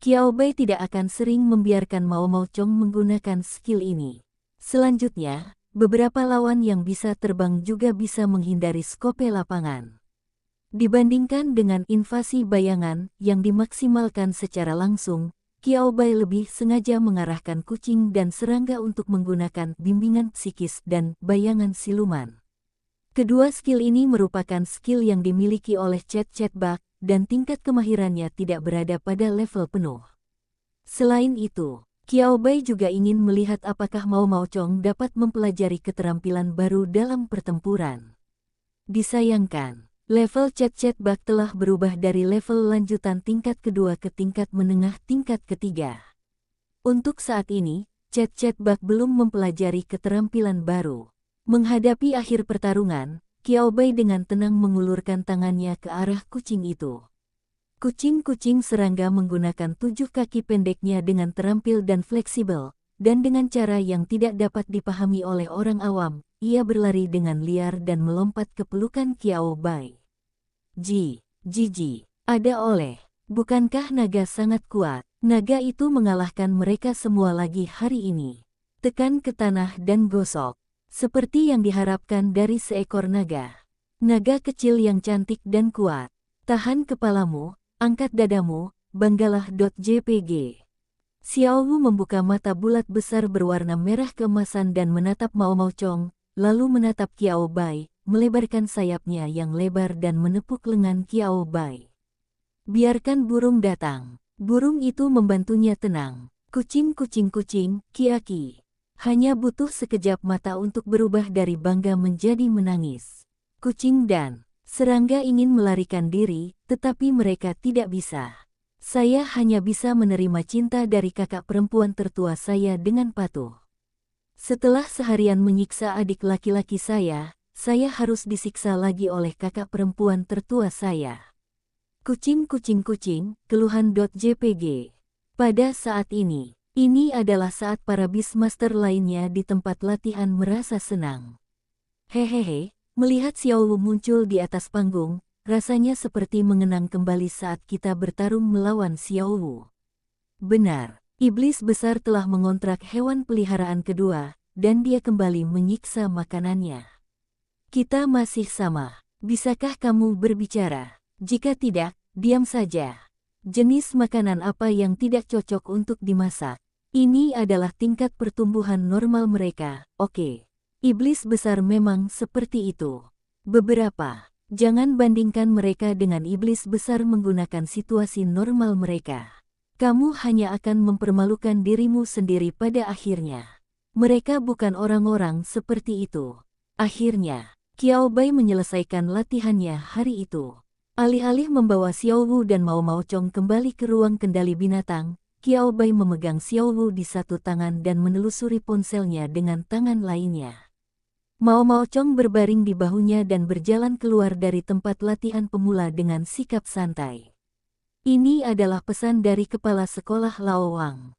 Qiao Bai tidak akan sering membiarkan Mao Maochong menggunakan skill ini. Selanjutnya, beberapa lawan yang bisa terbang juga bisa menghindari skope lapangan. Dibandingkan dengan invasi bayangan yang dimaksimalkan secara langsung, Qiao Bai lebih sengaja mengarahkan kucing dan serangga untuk menggunakan bimbingan psikis dan bayangan siluman. Kedua skill ini merupakan skill yang dimiliki oleh Chatbug dan tingkat kemahirannya tidak berada pada level penuh. Selain itu, Qiao Bai juga ingin melihat apakah Mao Maochong dapat mempelajari keterampilan baru dalam pertempuran. Disayangkan, level Chatbug telah berubah dari level lanjutan tingkat kedua ke tingkat menengah tingkat ketiga. Untuk saat ini, Chatbug belum mempelajari keterampilan baru. Menghadapi akhir pertarungan, Qiao Bai dengan tenang mengulurkan tangannya ke arah kucing itu. Kucing-kucing serangga menggunakan 7 kaki pendeknya dengan terampil dan fleksibel, dan dengan cara yang tidak dapat dipahami oleh orang awam, ia berlari dengan liar dan melompat ke pelukan Qiao Bai. Jiji, ada oleh. Bukankah naga sangat kuat? Naga itu mengalahkan mereka semua lagi hari ini. Tekan ke tanah dan gosok. Seperti yang diharapkan dari seekor naga. Naga kecil yang cantik dan kuat. Tahan kepalamu, angkat dadamu, banggalah.jpg. Xiao Wu membuka mata bulat besar berwarna merah keemasan dan menatap Mao Maochong, lalu menatap Qiao Bai, melebarkan sayapnya yang lebar dan menepuk lengan Qiao Bai. Biarkan burung datang. Burung itu membantunya tenang. Kucing, Kiaki. Hanya butuh sekejap mata untuk berubah dari bangga menjadi menangis. Kucing dan serangga ingin melarikan diri, tetapi mereka tidak bisa. Saya hanya bisa menerima cinta dari kakak perempuan tertua saya dengan patuh. Setelah seharian menyiksa adik laki-laki saya harus disiksa lagi oleh kakak perempuan tertua saya. Kucing, keluhan.jpg. Pada saat ini adalah saat para Beastmaster lainnya di tempat latihan merasa senang. Hehehe, melihat Xiao Wu muncul di atas panggung, rasanya seperti mengenang kembali saat kita bertarung melawan Xiao Wu. Benar, iblis besar telah mengontrak hewan peliharaan kedua, dan dia kembali menyiksa makanannya. Kita masih sama. Bisakah kamu berbicara? Jika tidak, diam saja. Jenis makanan apa yang tidak cocok untuk dimasak? Ini adalah tingkat pertumbuhan normal mereka, oke. Iblis besar memang seperti itu. Beberapa Jangan bandingkan mereka dengan iblis besar menggunakan situasi normal mereka. Kamu hanya akan mempermalukan dirimu sendiri pada akhirnya. Mereka bukan orang-orang seperti itu. Akhirnya, Qiao Bai menyelesaikan latihannya hari itu. Alih-alih membawa Xiao Wu dan Mao Mao Chong kembali ke ruang kendali binatang, Qiao Bai memegang Xiao Wu di satu tangan dan menelusuri ponselnya dengan tangan lainnya. Mao Mao Chong berbaring di bahunya dan berjalan keluar dari tempat latihan pemula dengan sikap santai. Ini adalah pesan dari kepala sekolah Lao Wang.